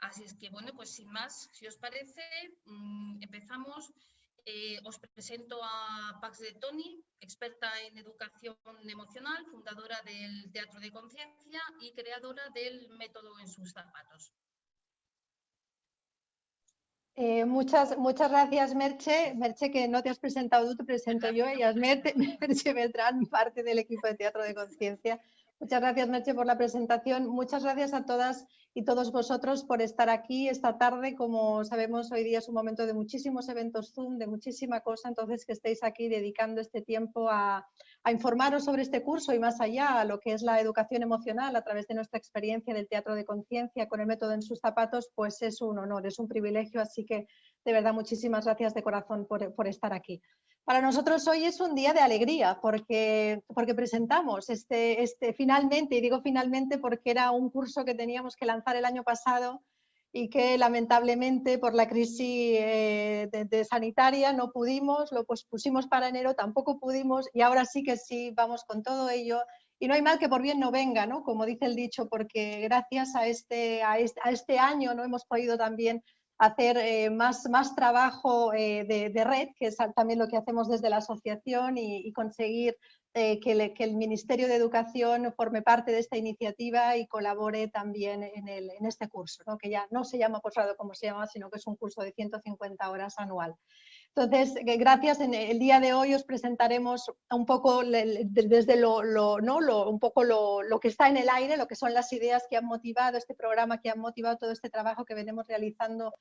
Así es que, bueno, pues sin más, si os parece, empezamos. Os presento a Pax de Toni, experta en educación emocional, fundadora del Teatro de Conciencia y creadora del método En sus zapatos. Muchas gracias, Merche. Merche, que no te has presentado tú, te presento yo. Ella es Merche Beltrán, parte del equipo de Teatro de Conciencia. Muchas gracias, Merche, por la presentación. Muchas gracias a todas y todos vosotros por estar aquí esta tarde. Como sabemos, hoy día es un momento de muchísimos eventos Zoom, de muchísima cosa, entonces que estéis aquí dedicando este tiempo a informaros sobre este curso y más allá, a lo que es la educación emocional a través de nuestra experiencia del Teatro de Conciencia con el método En sus zapatos, pues es un honor, es un privilegio, así que de verdad muchísimas gracias de corazón por estar aquí. Para nosotros hoy es un día de alegría porque presentamos finalmente, y digo finalmente porque era un curso que teníamos que lanzar el año pasado y que lamentablemente por la crisis de sanitaria no pudimos, lo pospusimos para enero, tampoco pudimos y ahora sí que sí, vamos con todo ello. Y no hay mal que por bien no venga, ¿no? Como dice el dicho, porque gracias a este año no hemos podido también hacer más trabajo de red, que es también lo que hacemos desde la asociación y conseguir que el Ministerio de Educación forme parte de esta iniciativa y colabore también en este curso, ¿no? Que ya no se llama posgrado como se llama, sino que es un curso de 150 horas anual. Entonces, gracias. En el día de hoy os presentaremos un poco desde un poco lo que está en el aire, lo que son las ideas que han motivado este programa, que han motivado todo este trabajo que venimos realizando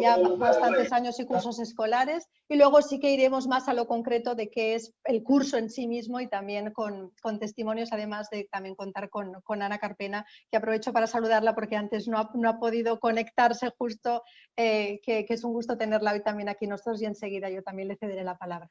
ya bastantes años y cursos escolares. Y luego sí que iremos más a lo concreto de qué es el curso en sí mismo y también con testimonios, además de también contar con Ana Carpena, que aprovecho para saludarla porque antes no ha podido conectarse justo, que es un gusto tenerla hoy también aquí nosotros y enseguida yo también le cederé la palabra.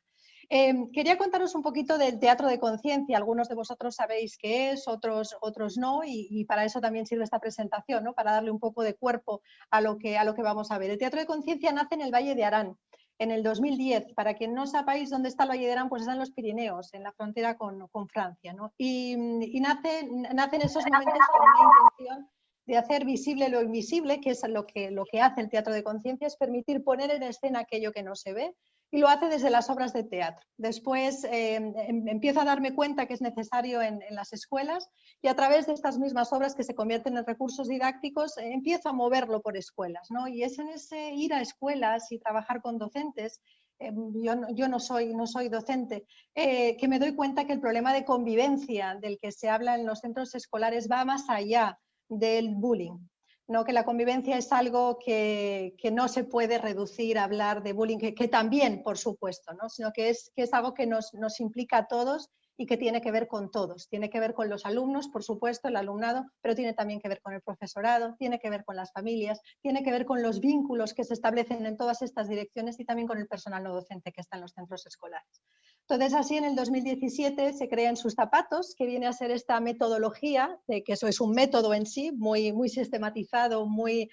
Quería contaros un poquito del Teatro de Conciencia. Algunos de vosotros sabéis qué es, otros no, y para eso también sirve esta presentación, ¿no? Para darle un poco de cuerpo a lo que vamos a ver. El Teatro de Conciencia nace en el Valle de Arán en el 2010. Para quien no sepáis dónde está el Valle de Arán, pues está en los Pirineos, en la frontera con Francia, ¿no? Y nace en esos momentos con una intención de hacer visible lo invisible, que es lo que hace el Teatro de Conciencia, es permitir poner en escena aquello que no se ve, y lo hace desde las obras de teatro. Después empiezo a darme cuenta que es necesario en las escuelas y a través de estas mismas obras que se convierten en recursos didácticos empiezo a moverlo por escuelas, ¿no? Y es en ese ir a escuelas y trabajar con docentes, yo no soy docente, que me doy cuenta que el problema de convivencia del que se habla en los centros escolares va más allá del bullying. No, que la convivencia es algo que no se puede reducir a hablar de bullying, que también, por supuesto, ¿no? Sino que es algo que nos implica a todos y que tiene que ver con todos. Tiene que ver con los alumnos, por supuesto, el alumnado, pero tiene también que ver con el profesorado, tiene que ver con las familias, tiene que ver con los vínculos que se establecen en todas estas direcciones y también con el personal no docente que está en los centros escolares. Entonces, así en el 2017 se crea En sus zapatos, que viene a ser esta metodología, de que eso es un método en sí, muy sistematizado, muy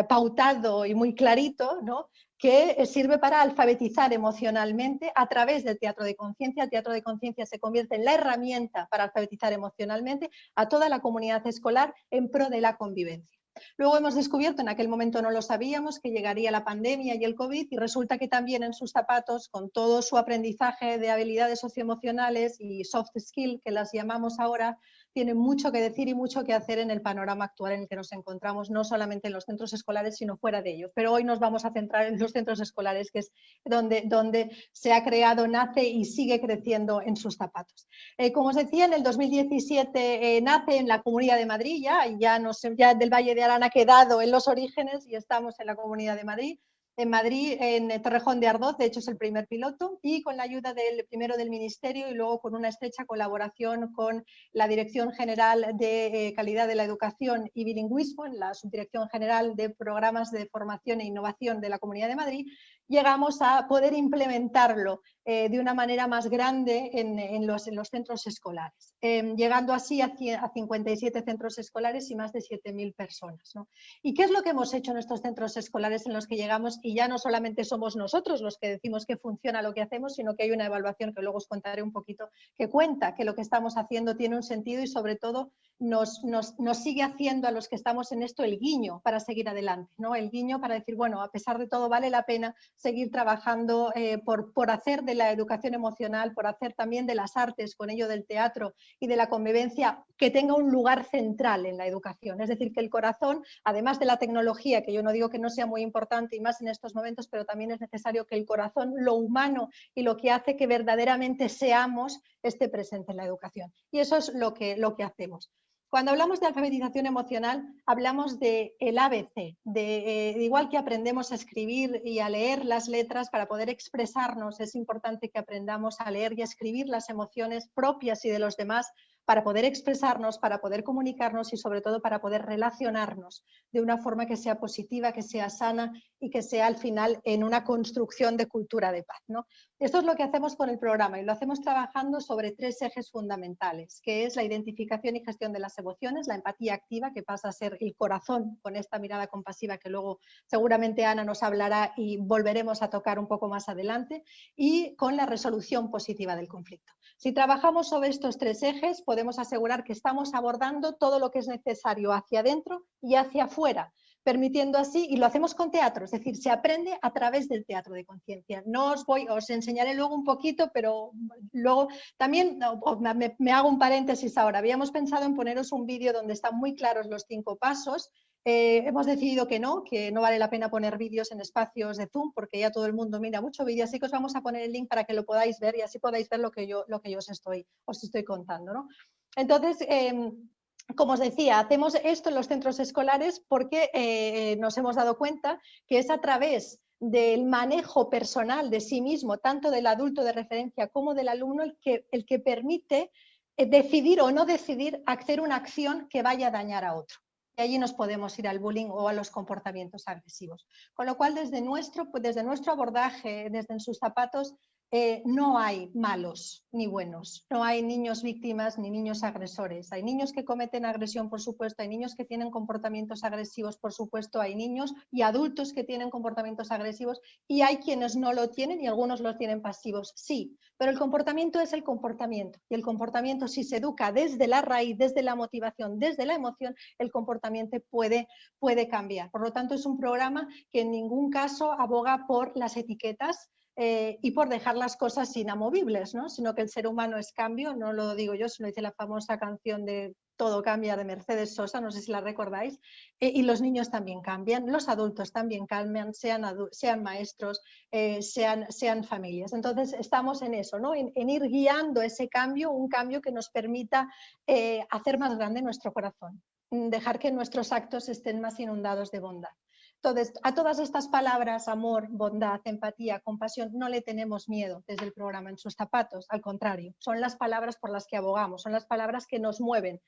pautado y muy clarito, ¿no? Que sirve para alfabetizar emocionalmente a través del Teatro de Conciencia. El Teatro de Conciencia se convierte en la herramienta para alfabetizar emocionalmente a toda la comunidad escolar en pro de la convivencia. Luego hemos descubierto, en aquel momento no lo sabíamos, que llegaría la pandemia y el COVID, y resulta que también En sus zapatos, con todo su aprendizaje de habilidades socioemocionales y soft skill, que las llamamos ahora, tiene mucho que decir y mucho que hacer en el panorama actual en el que nos encontramos, no solamente en los centros escolares, sino fuera de ellos. Pero hoy nos vamos a centrar en los centros escolares, que es donde se ha creado, nace y sigue creciendo En sus zapatos. Como os decía, en el 2017 nace en la Comunidad de Madrid, ya del Valle de Arán ha quedado en los orígenes y estamos en la Comunidad de Madrid. En Madrid, en Torrejón de Ardoz, de hecho es el primer piloto, y con la ayuda primero del Ministerio y luego con una estrecha colaboración con la Dirección General de Calidad de la Educación y Bilingüismo, en la Subdirección General de Programas de Formación e Innovación de la Comunidad de Madrid, llegamos a poder implementarlo de una manera más grande en los centros escolares, llegando así a 57 centros escolares y más de 7.000 personas, ¿no? ¿Y qué es lo que hemos hecho en estos centros escolares en los que llegamos? Y ya no solamente somos nosotros los que decimos que funciona lo que hacemos, sino que hay una evaluación que luego os contaré un poquito, que cuenta que lo que estamos haciendo tiene un sentido y sobre todo nos sigue haciendo a los que estamos en esto el guiño para seguir adelante, ¿no? El guiño para decir, bueno, a pesar de todo vale la pena seguir trabajando por hacer de la educación emocional, por hacer también de las artes, con ello del teatro y de la convivencia, que tenga un lugar central en la educación. Es decir, que el corazón, además de la tecnología, que yo no digo que no sea muy importante y más en estos momentos, pero también es necesario que el corazón, lo humano y lo que hace que verdaderamente seamos, esté presente en la educación. Y eso es lo que hacemos. Cuando hablamos de alfabetización emocional, hablamos del ABC, igual que aprendemos a escribir y a leer las letras para poder expresarnos, es importante que aprendamos a leer y a escribir las emociones propias y de los demás para poder expresarnos, para poder comunicarnos y sobre todo para poder relacionarnos de una forma que sea positiva, que sea sana y que sea al final en una construcción de cultura de paz, ¿no? Esto es lo que hacemos con el programa y lo hacemos trabajando sobre 3 ejes fundamentales, que es la identificación y gestión de las emociones, la empatía activa, que pasa a ser el corazón con esta mirada compasiva que luego seguramente Ana nos hablará y volveremos a tocar un poco más adelante, y con la resolución positiva del conflicto. Si trabajamos sobre estos 3 ejes, podemos asegurar que estamos abordando todo lo que es necesario hacia adentro y hacia afuera, permitiendo así, y lo hacemos con teatro, es decir, se aprende a través del teatro de conciencia. No os enseñaré luego un poquito, pero luego también me hago un paréntesis ahora. Habíamos pensado en poneros un vídeo donde están muy claros los 5 pasos. Hemos decidido que no vale la pena poner vídeos en espacios de Zoom porque ya todo el mundo mira mucho vídeo, así que os vamos a poner el link para que lo podáis ver y así podáis ver lo que yo os estoy contando, ¿no? Entonces, como os decía, hacemos esto en los centros escolares porque nos hemos dado cuenta que es a través del manejo personal de sí mismo, tanto del adulto de referencia como del alumno, el que permite decidir o no decidir hacer una acción que vaya a dañar a otro. Y allí nos podemos ir al bullying o a los comportamientos agresivos. Con lo cual, desde nuestro abordaje, desde En sus zapatos, no hay malos ni buenos, no hay niños víctimas ni niños agresores. Hay niños que cometen agresión, por supuesto, hay niños que tienen comportamientos agresivos, por supuesto, hay niños y adultos que tienen comportamientos agresivos y hay quienes no lo tienen y algunos los tienen pasivos, sí, pero el comportamiento es el comportamiento y el comportamiento, si se educa desde la raíz, desde la motivación, desde la emoción, el comportamiento puede cambiar. Por lo tanto, es un programa que en ningún caso aboga por las etiquetas y por dejar las cosas inamovibles, ¿no? Sino que el ser humano es cambio, no lo digo yo, sino dice la famosa canción de Todo cambia de Mercedes Sosa, no sé si la recordáis, y los niños también cambian, los adultos también cambian, sean maestros, sean familias. Entonces estamos en eso, ¿no? En ir guiando ese cambio, un cambio que nos permita hacer más grande nuestro corazón, dejar que nuestros actos estén más inundados de bondad. Entonces, a todas estas palabras, amor, bondad, empatía, compasión, no le tenemos miedo desde el programa En sus zapatos, al contrario, son las palabras por las que abogamos, son las palabras que nos mueven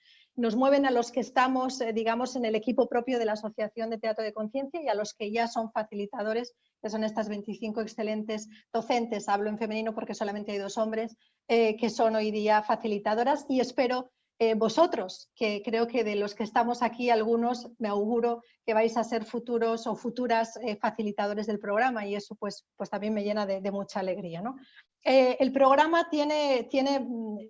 a los que estamos, digamos, en el equipo propio de la Asociación de Teatro de Conciencia y a los que ya son facilitadores, que son estas 25 excelentes docentes, hablo en femenino porque solamente hay 2 hombres, que son hoy día facilitadoras y espero vosotros, que creo que de los que estamos aquí, algunos me auguro que vais a ser futuros o futuras facilitadores del programa y eso pues también me llena de mucha alegría, ¿no? El programa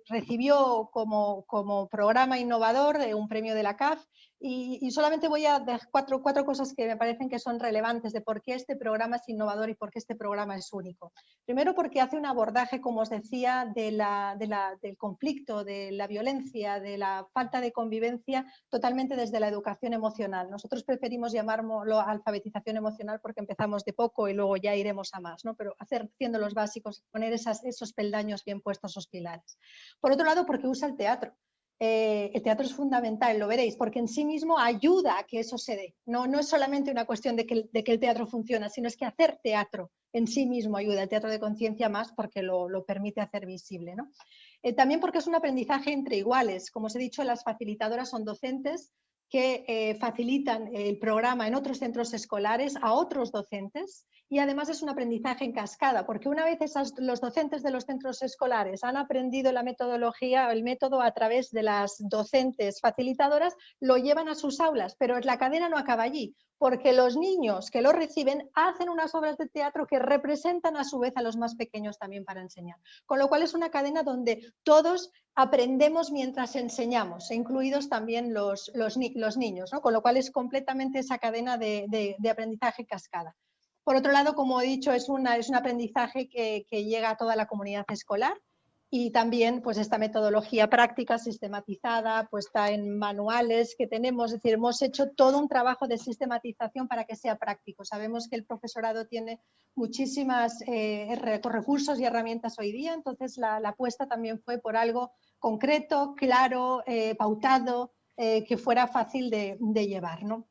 recibió como programa innovador un premio de la CAF y solamente voy a dar cuatro cosas que me parecen que son relevantes de por qué este programa es innovador y por qué este programa es único. Primero porque hace un abordaje, como os decía, del conflicto, de la violencia, de la falta de convivencia totalmente desde la educación emocional. Nosotros preferimos llamarlo alfabetización emocional porque empezamos de poco y luego ya iremos a más, ¿no? Pero haciendo los básicos, poner esos peldaños bien puestos, esos pilares. Por otro lado, porque usa el teatro. El teatro es fundamental, lo veréis, porque en sí mismo ayuda a que eso se dé. No es solamente una cuestión de que el teatro funciona, sino es que hacer teatro en sí mismo ayuda, el teatro de conciencia más porque lo permite hacer visible, ¿no? También porque es un aprendizaje entre iguales. Como os he dicho, las facilitadoras son docentes que facilitan el programa en otros centros escolares a otros docentes, y además es un aprendizaje en cascada, porque una vez los docentes de los centros escolares han aprendido la metodología, el método a través de las docentes facilitadoras, lo llevan a sus aulas, pero la cadena no acaba allí, porque los niños que lo reciben hacen unas obras de teatro que representan a su vez a los más pequeños también para enseñar. Con lo cual es una cadena donde todos aprendemos mientras enseñamos, incluidos también los niños, ¿no? Con lo cual es completamente esa cadena de aprendizaje cascada. Por otro lado, como he dicho, es un aprendizaje que llega a toda la comunidad escolar, y también pues esta metodología práctica sistematizada, puesta en manuales que tenemos, es decir, hemos hecho todo un trabajo de sistematización para que sea práctico. Sabemos que el profesorado tiene muchísimos recursos y herramientas hoy día, entonces la apuesta también fue por algo concreto, claro, pautado, que fuera fácil de llevar, ¿no?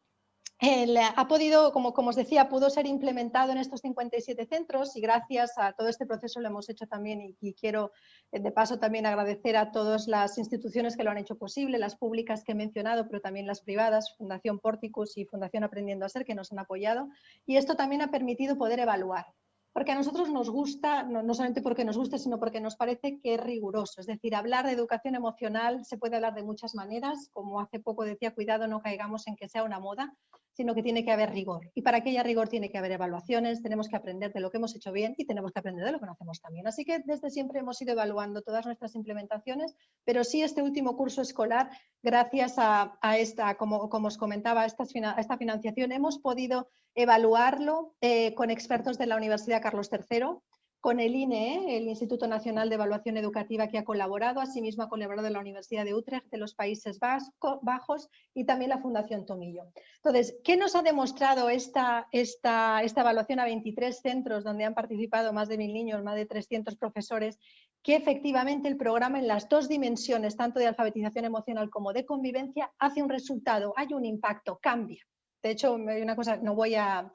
Ha podido, como os decía, pudo ser implementado en estos 57 centros, y gracias a todo este proceso lo hemos hecho también, y quiero de paso también agradecer a todas las instituciones que lo han hecho posible, las públicas que he mencionado, pero también las privadas, Fundación Porticus y Fundación Aprendiendo a Ser, que nos han apoyado, y esto también ha permitido poder evaluar. Porque a nosotros nos gusta, no solamente porque nos guste, sino porque nos parece que es riguroso. Es decir, hablar de educación emocional se puede hablar de muchas maneras, como hace poco decía, cuidado no caigamos en que sea una moda, sino que tiene que haber rigor. Y para que haya rigor tiene que haber evaluaciones, tenemos que aprender de lo que hemos hecho bien y tenemos que aprender de lo que no hacemos también. Así que desde siempre hemos ido evaluando todas nuestras implementaciones, pero sí este último curso escolar, gracias a esta, como os comentaba, a esta financiación, hemos podido evaluarlo con expertos de la Universidad Carlos III, con el INE, el Instituto Nacional de Evaluación Educativa, que ha colaborado, asimismo ha colaborado la Universidad de Utrecht de los Países Bajos, y también la Fundación Tomillo. Entonces, ¿qué nos ha demostrado esta evaluación a 23 centros donde han participado más de 1000 niños, más de 300 profesores? Que efectivamente el programa en las dos dimensiones, tanto de alfabetización emocional como de convivencia, hace un resultado, hay un impacto, cambia. De hecho, hay una cosa, no voy a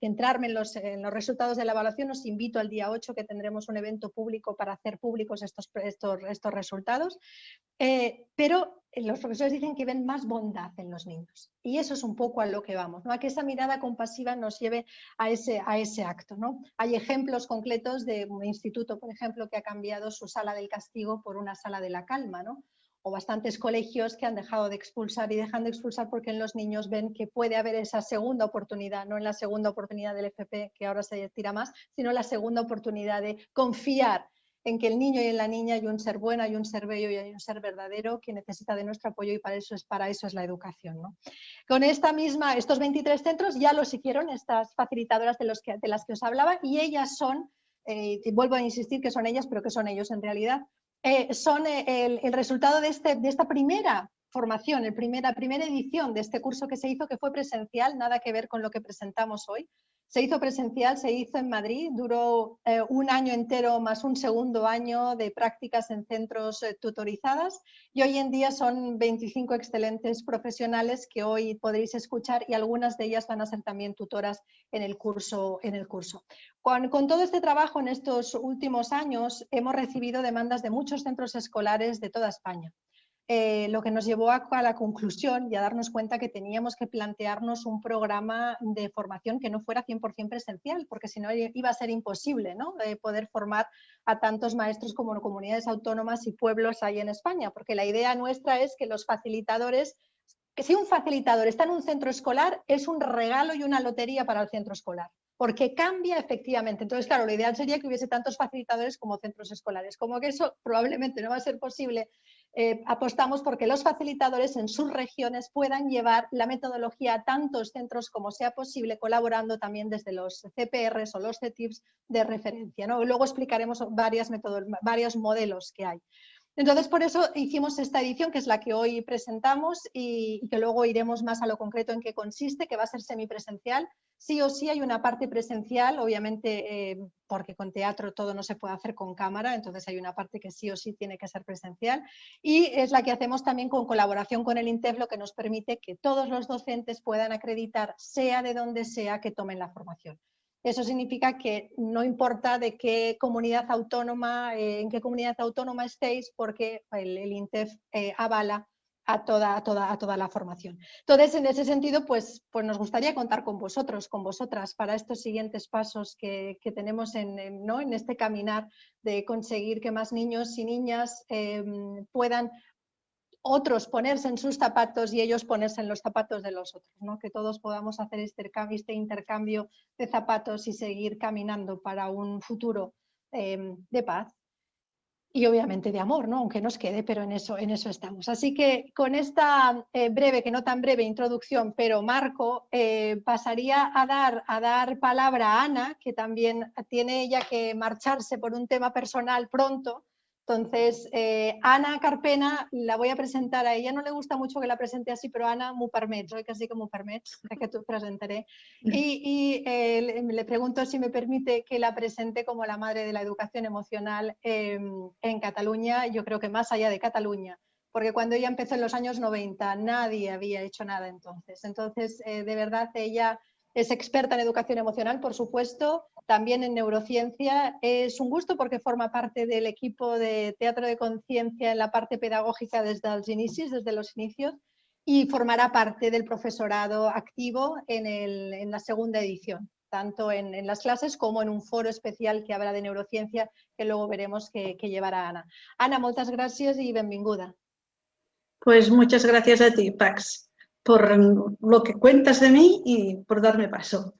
centrarme en los resultados de la evaluación, os invito al día 8 que tendremos un evento público para hacer públicos estos resultados, pero los profesores dicen que ven más bondad en los niños, y eso es un poco a lo que vamos, ¿no? A que esa mirada compasiva nos lleve a ese acto, ¿no? Hay ejemplos concretos de un instituto, por ejemplo, que ha cambiado su sala del castigo por una sala de la calma, ¿no? O bastantes colegios que han dejado de expulsar y dejan de expulsar porque en los niños ven que puede haber esa segunda oportunidad, no en la segunda oportunidad del FP, que ahora se tira más, sino la segunda oportunidad de confiar en que el niño y en la niña hay un ser bueno, hay un ser bello y hay un ser verdadero que necesita de nuestro apoyo, y para eso es la educación, ¿no? Con estos 23 centros ya los hicieron estas facilitadoras de las que os hablaba, y ellas son, y vuelvo a insistir que son ellas, pero que son ellos en realidad, son el resultado de esta primera formación, la primera edición de este curso que se hizo, que fue presencial, nada que ver con lo que presentamos hoy. Se hizo presencial, se hizo en Madrid, duró un año entero más un segundo año de prácticas en centros tutorizadas, y hoy en día son 25 excelentes profesionales que hoy podréis escuchar, y algunas de ellas van a ser también tutoras en el curso. Con todo este trabajo en estos últimos años hemos recibido demandas de muchos centros escolares de toda España. Lo que nos llevó a la conclusión y a darnos cuenta que teníamos que plantearnos un programa de formación que no fuera 100% presencial, porque si no iba a ser imposible, ¿no? Poder formar a tantos maestros como comunidades autónomas y pueblos hay en España, porque la idea nuestra es que los facilitadores, que si un facilitador está en un centro escolar, es un regalo y una lotería para el centro escolar, porque cambia efectivamente. Entonces, claro, lo ideal sería que hubiese tantos facilitadores como centros escolares. Como que eso probablemente no va a ser posible, apostamos porque los facilitadores en sus regiones puedan llevar la metodología a tantos centros como sea posible, colaborando también desde los CPRs o los CETIPs de referencia, ¿no? Luego explicaremos varios modelos que hay. Entonces, por eso hicimos esta edición, que es la que hoy presentamos, y que luego iremos más a lo concreto en qué consiste, que va a ser semipresencial. Sí o sí hay una parte presencial, obviamente, porque con teatro todo no se puede hacer con cámara, entonces hay una parte que sí o sí tiene que ser presencial, y es la que hacemos también con colaboración con el INTEF, lo que nos permite que todos los docentes puedan acreditar, sea de donde sea que tomen la formación. Eso significa que no importa de qué comunidad autónoma, en qué comunidad autónoma estéis, porque el INTEF avala a toda la formación. Entonces, en ese sentido, pues nos gustaría contar con vosotros, con vosotras, para estos siguientes pasos que tenemos en este caminar de conseguir que más niños y niñas puedan otros ponerse en sus zapatos y ellos ponerse en los zapatos de los otros, ¿no? Que todos podamos hacer este intercambio de zapatos y seguir caminando para un futuro de paz. Y obviamente de amor, ¿no? Aunque nos quede, pero en eso estamos. Así que con esta breve, que no tan breve introducción, pero marco, pasaría a dar palabra a Ana, que también tiene ella que marcharse por un tema personal pronto. Entonces, Ana Carpena, la voy a presentar a ella. No le gusta mucho que la presente así, pero Ana m'ho permets, oi que sí que m'ho permets? Que t'ho presentaré. Y le pregunto si me permite que la presente como la madre de la educación emocional en Cataluña, yo creo que más allá de Cataluña, porque cuando ella empezó en los años 90 nadie había hecho nada entonces. Entonces, de verdad, ella es experta en educación emocional, por supuesto, también en neurociencia. Es un gusto porque forma parte del equipo de Teatro de Conciencia en la parte pedagógica desde los inicios, y formará parte del profesorado activo en la segunda edición, tanto en las clases como en un foro especial que habrá de neurociencia, que luego veremos que llevará Ana. Ana, moltes gràcies i benvinguda. Pues muchas gracias a ti, Pax, por lo que cuentas de mí y por darme paso.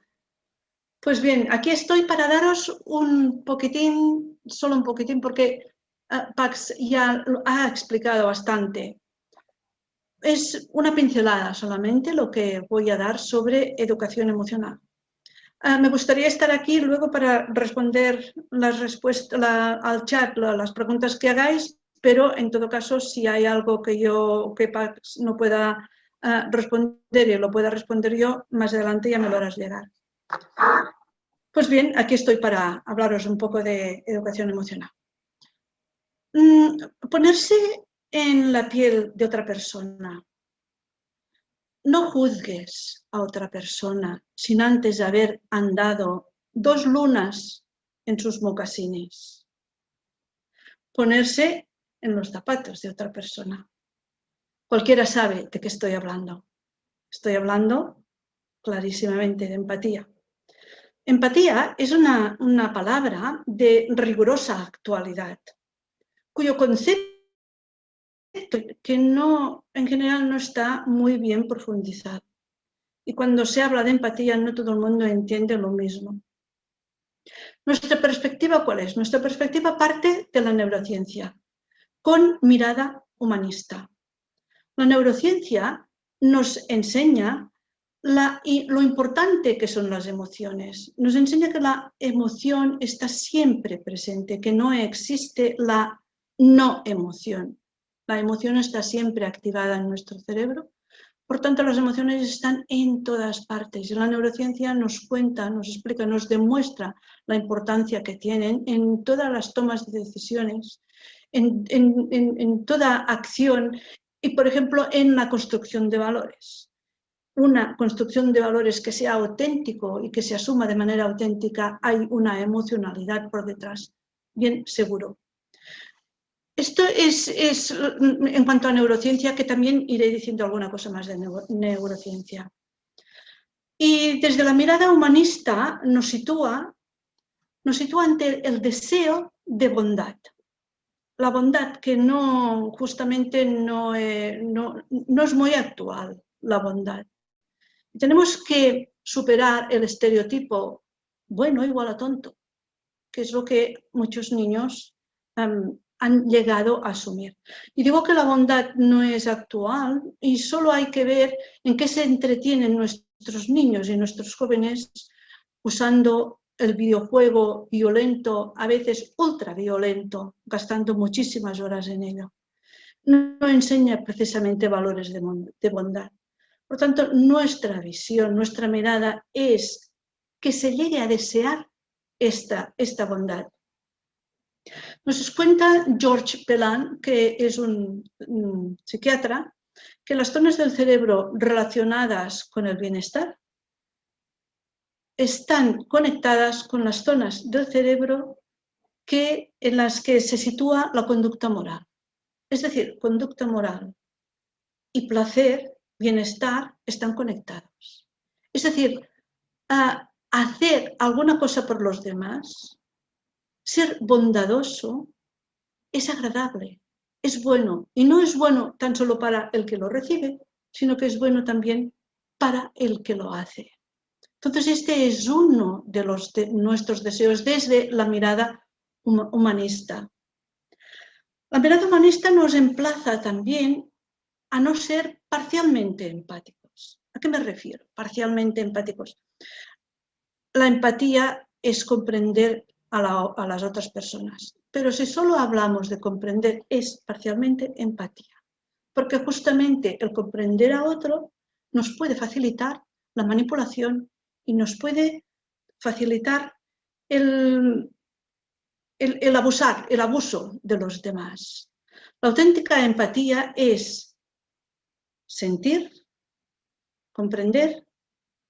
Pues bien, aquí estoy para daros un poquitín, solo un poquitín, porque Pax ya lo ha explicado bastante. Es una pincelada solamente lo que voy a dar sobre educación emocional. Me gustaría estar aquí luego para responder al chat, las preguntas que hagáis, pero en todo caso, si hay algo que Pax no pueda responder y lo pueda responder yo, más adelante ya me lo harás llegar. Pues bien, aquí estoy para hablaros un poco de educación emocional. Ponerse en la piel de otra persona. No juzgues a otra persona sin antes haber andado 2 lunas en sus mocasines. Ponerse en los zapatos de otra persona. Cualquiera sabe de qué estoy hablando. Estoy hablando clarísimamente de empatía. Empatía es una palabra de rigurosa actualidad, cuyo concepto que en general no está muy bien profundizado. Y cuando se habla de empatía, no todo el mundo entiende lo mismo. ¿Nuestra perspectiva cuál es? Nuestra perspectiva parte de la neurociencia, con mirada humanista. La neurociencia nos enseña lo importante que son las emociones. Nos enseña que la emoción está siempre presente, que no existe la no emoción. La emoción está siempre activada en nuestro cerebro. Por tanto, las emociones están en todas partes. La neurociencia nos cuenta, nos explica, nos demuestra la importancia que tienen en todas las tomas de decisiones, en toda acción y, por ejemplo, en la construcción de valores. Una construcción de valores que sea auténtico y que se asuma de manera auténtica, hay una emocionalidad por detrás, bien seguro. Esto es en cuanto a neurociencia, que también iré diciendo alguna cosa más de neurociencia. Y desde la mirada humanista nos sitúa ante el deseo de bondad. La bondad que justamente no es muy actual, la bondad. Tenemos que superar el estereotipo bueno igual a tonto, que es lo que muchos niños han llegado a asumir. Y digo que la bondad no es actual y solo hay que ver en qué se entretienen nuestros niños y nuestros jóvenes usando el videojuego violento, a veces ultraviolento, gastando muchísimas horas en ello. No enseña precisamente valores de bondad. Por tanto, nuestra visión, nuestra mirada es que se llegue a desear esta bondad. Nos cuenta George Pelan, que es un psiquiatra, que las zonas del cerebro relacionadas con el bienestar están conectadas con las zonas del cerebro en las que se sitúa la conducta moral. Es decir, conducta moral, y placer, bienestar, están conectados. Es decir, hacer alguna cosa por los demás, ser bondadoso, es agradable, es bueno. Y no es bueno tan solo para el que lo recibe, sino que es bueno también para el que lo hace. Entonces, este es uno de nuestros deseos desde la mirada humanista. La mirada humanista nos emplaza también a no ser parcialmente empáticos. ¿A qué me refiero? Parcialmente empáticos. La empatía es comprender a las otras personas, pero si solo hablamos de comprender es parcialmente empatía, porque justamente el comprender a otro nos puede facilitar la manipulación y nos puede facilitar el abuso de los demás. La auténtica empatía es sentir, comprender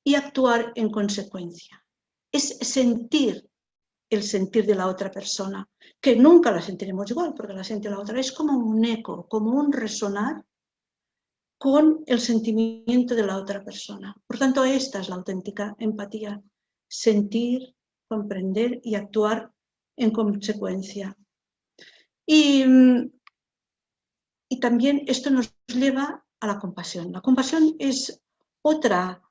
y actuar en consecuencia. Es sentir el sentir de la otra persona, que nunca la sentiremos igual, porque la siente la otra. Es como un eco, como un resonar con el sentimiento de la otra persona. Por tanto, esta es la auténtica empatía. Sentir, comprender y actuar en consecuencia. Y también esto nos lleva a la compasión. La compasión es otro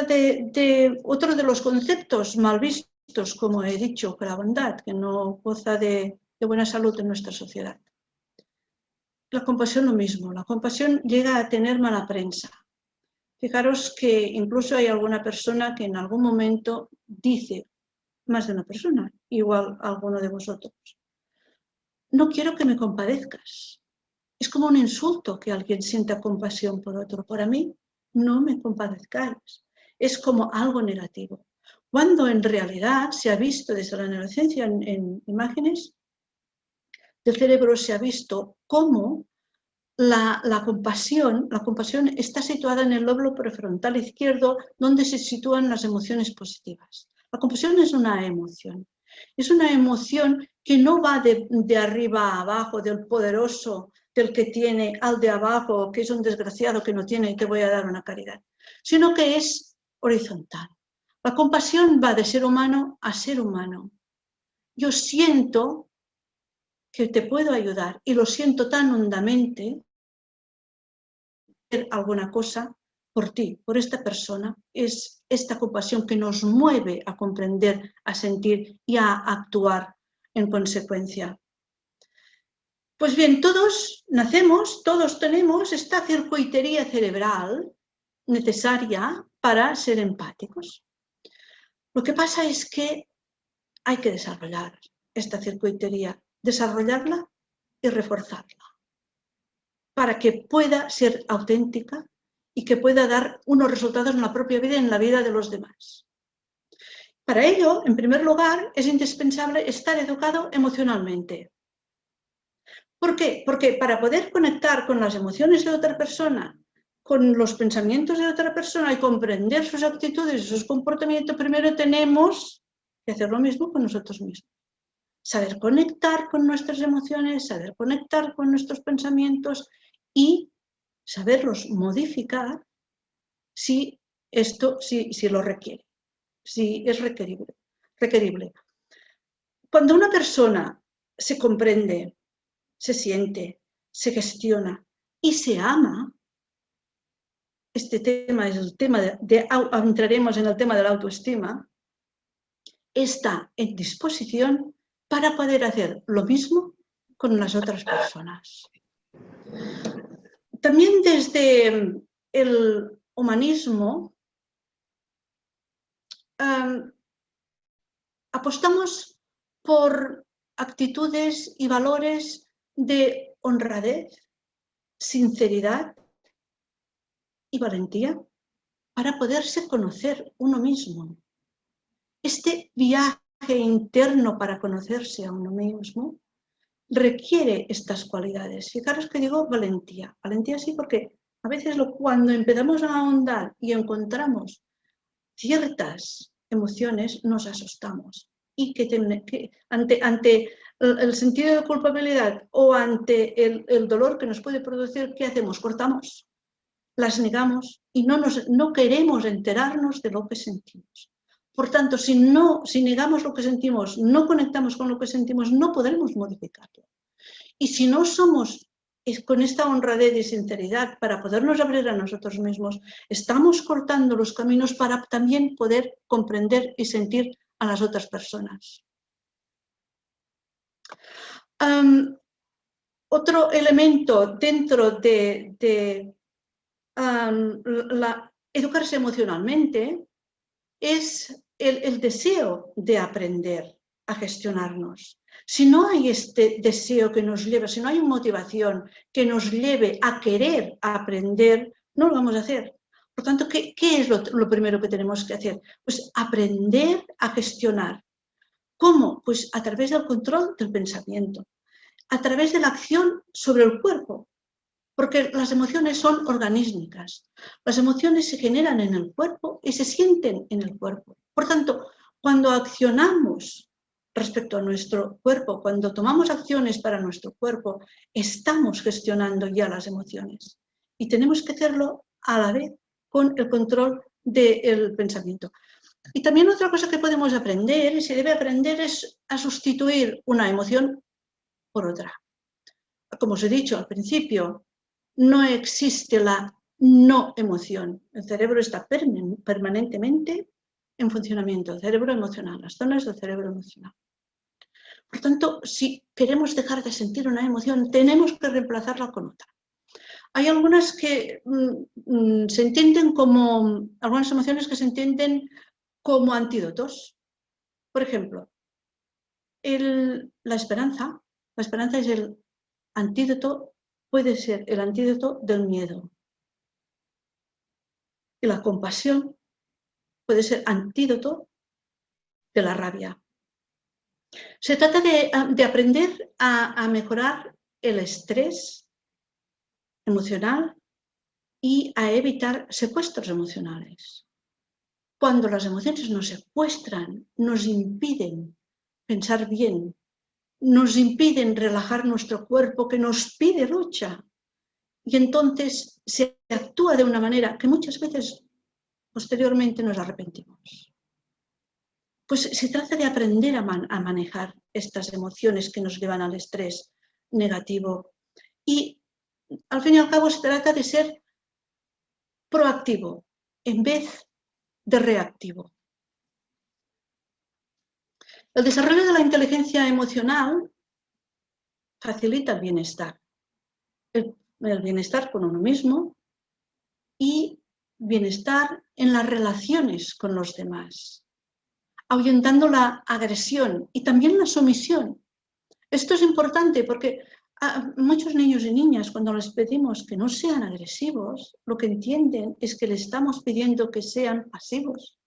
de los conceptos mal vistos, como he dicho, que la bondad, que no goza de buena salud en nuestra sociedad. La compasión lo mismo, la compasión llega a tener mala prensa. Fijaros que incluso hay alguna persona que en algún momento dice, más de una persona, igual alguno de vosotros, no quiero que me compadezcas. Es como un insulto que alguien sienta compasión por otro. Para mí, no me compadezcáis. Es como algo negativo. Cuando en realidad se ha visto desde la neurociencia en imágenes del cerebro, se ha visto cómo la compasión está situada en el lóbulo prefrontal izquierdo, donde se sitúan las emociones positivas. La compasión es una emoción. Es una emoción que no va de arriba a abajo, del poderoso, del que tiene, al de abajo, que es un desgraciado que no tiene y te voy a dar una caridad, sino que es horizontal. La compasión va de ser humano a ser humano. Yo siento que te puedo ayudar y lo siento tan hondamente, hacer alguna cosa por ti, por esta persona, es esta compasión que nos mueve a comprender, a sentir y a actuar en consecuencia. Pues bien, todos nacemos, todos tenemos esta circuitería cerebral necesaria para ser empáticos. Lo que pasa es que hay que desarrollar esta circuitería, desarrollarla y reforzarla, para que pueda ser auténtica y que pueda dar unos resultados en la propia vida y en la vida de los demás. Para ello, en primer lugar, es indispensable estar educado emocionalmente. ¿Por qué? Porque para poder conectar con las emociones de otra persona, con los pensamientos de otra persona y comprender sus actitudes y sus comportamientos, primero tenemos que hacer lo mismo con nosotros mismos. Saber conectar con nuestras emociones, saber conectar con nuestros pensamientos y saberlos modificar si lo requiere, si es requerible. Cuando una persona se comprende, se siente, se gestiona y se ama, este tema es el tema entraremos en el tema de la autoestima, está en disposición para poder hacer lo mismo con las otras personas. También desde el humanismo apostamos por actitudes y valores de honradez, sinceridad y valentía para poderse conocer uno mismo. Este viaje interno para conocerse a uno mismo requiere estas cualidades. Fijaros que digo valentía. Valentía sí, porque a veces cuando empezamos a ahondar y encontramos ciertas emociones nos asustamos y que ante el sentido de culpabilidad o ante el dolor que nos puede producir, ¿qué hacemos? Cortamos, las negamos y no queremos enterarnos de lo que sentimos. Por tanto, si negamos lo que sentimos, no conectamos con lo que sentimos, no podremos modificarlo. Y si no somos con esta honradez y sinceridad para podernos abrir a nosotros mismos, estamos cortando los caminos para también poder comprender y sentir a las otras personas. Otro elemento dentro de educarse emocionalmente es el deseo de aprender a gestionarnos. Si no hay este deseo que nos lleve, si no hay motivación que nos lleve a querer aprender, no lo vamos a hacer. Por tanto, ¿qué es lo primero que tenemos que hacer? Pues aprender a gestionar. ¿Cómo? Pues a través del control del pensamiento, a través de la acción sobre el cuerpo, porque las emociones son organísmicas. Las emociones se generan en el cuerpo y se sienten en el cuerpo. Por tanto, cuando accionamos respecto a nuestro cuerpo, cuando tomamos acciones para nuestro cuerpo, estamos gestionando ya las emociones. Y tenemos que hacerlo a la vez con el control del pensamiento. Y también otra cosa que podemos aprender y se debe aprender es a sustituir una emoción por otra. Como os he dicho al principio, no existe la no emoción. El cerebro está permanentemente en funcionamiento, el cerebro emocional, las zonas del cerebro emocional. Por tanto, si queremos dejar de sentir una emoción, tenemos que reemplazarla con otra. Hay algunas que se entienden como, algunas emociones que se entienden como antídotos. Por ejemplo, la esperanza es el antídoto, puede ser el antídoto del miedo. Y la compasión puede ser antídoto de la rabia. Se trata de aprender a mejorar el estrés emocional y a evitar secuestros emocionales. Cuando las emociones nos secuestran, nos impiden pensar bien, nos impiden relajar nuestro cuerpo que nos pide lucha. Y entonces se actúa de una manera que muchas veces posteriormente nos arrepentimos. Pues se trata de aprender a manejar estas emociones que nos llevan al estrés negativo. Y al fin y al cabo se trata de ser proactivo en vez de reactivo. El desarrollo de la inteligencia emocional facilita el bienestar. El bienestar con uno mismo y bienestar en las relaciones con los demás, ahuyentando la agresión y también la sumisión. Esto es importante porque a muchos niños y niñas, cuando les pedimos que no sean agresivos, lo que entienden es que les estamos pidiendo que sean pasivos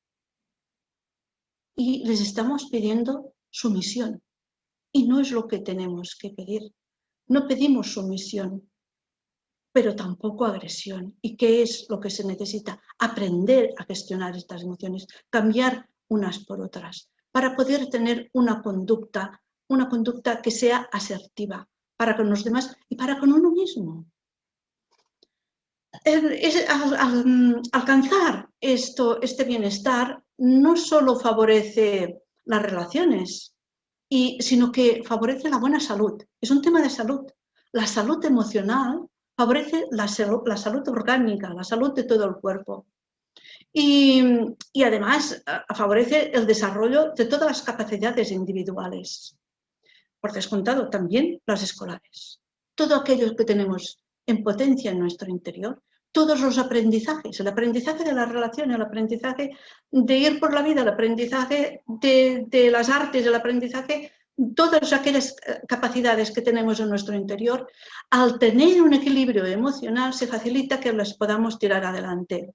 y les estamos pidiendo sumisión. Y no es lo que tenemos que pedir. No pedimos sumisión, pero tampoco agresión. ¿Y qué es lo que se necesita? Aprender a gestionar estas emociones, cambiar unas por otras, para poder tener una conducta que sea asertiva para con los demás y para con uno mismo. Alcanzar este bienestar no solo favorece las relaciones, sino que favorece la buena salud. Es un tema de salud. La salud emocional favorece la salud orgánica, la salud de todo el cuerpo. Y además favorece el desarrollo de todas las capacidades individuales. Por descontado, también las escolares. Todo aquello que tenemos en potencia en nuestro interior, todos los aprendizajes, el aprendizaje de las relaciones, el aprendizaje de ir por la vida, el aprendizaje de las artes, el aprendizaje, todas aquellas capacidades que tenemos en nuestro interior, al tener un equilibrio emocional se facilita que las podamos tirar adelante.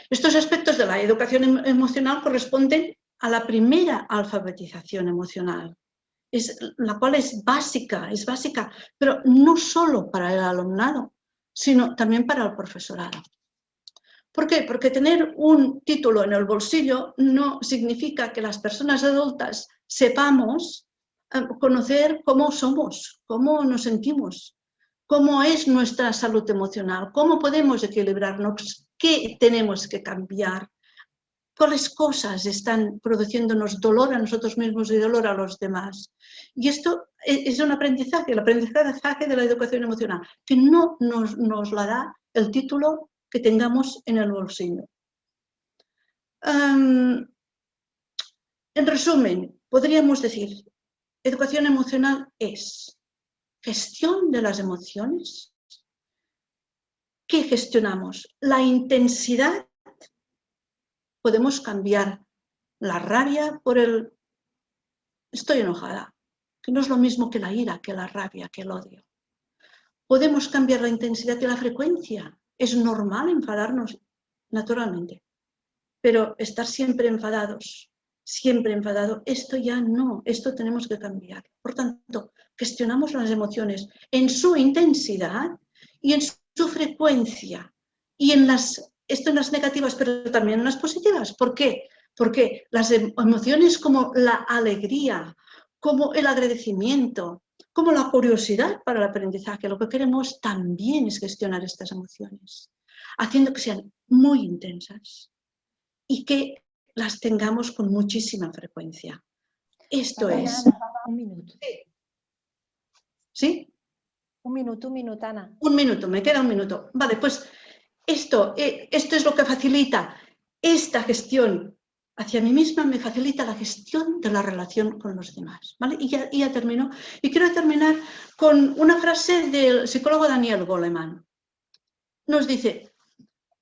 Estos aspectos de la educación emocional corresponden a la primera alfabetización emocional, la cual es básica, pero no solo para el alumnado, sino también para el profesorado. ¿Por qué? Porque tener un título en el bolsillo no significa que las personas adultas sepamos conocer cómo somos, cómo nos sentimos, cómo es nuestra salud emocional, cómo podemos equilibrarnos, qué tenemos que cambiar, cuáles cosas están produciéndonos dolor a nosotros mismos y dolor a los demás. Y esto es un aprendizaje, el aprendizaje de la educación emocional, que no nos la da el título que tengamos en el bolsillo. En resumen, podríamos decir, educación emocional es gestión de las emociones. ¿Qué gestionamos? La intensidad. Podemos cambiar la rabia por el estoy enojada, que no es lo mismo que la ira, que la rabia, que el odio. Podemos cambiar la intensidad y la frecuencia. Es normal enfadarnos, naturalmente, pero estar siempre enfadados, siempre enfadado, esto ya no, esto tenemos que cambiar. Por tanto, gestionamos las emociones en su intensidad y en su frecuencia y esto en las negativas, pero también en las positivas. ¿Por qué? Porque las emociones como la alegría, como el agradecimiento, como la curiosidad para el aprendizaje, lo que queremos también es gestionar estas emociones, haciendo que sean muy intensas y que las tengamos con muchísima frecuencia. Esto es... Un minuto. ¿Sí? Un minuto, Ana. Un minuto, me queda un minuto. Vale, pues esto es lo que facilita esta gestión hacia mí misma, me facilita la gestión de la relación con los demás. ¿Vale? Y ya termino. Y quiero terminar con una frase del psicólogo Daniel Goleman. Nos dice,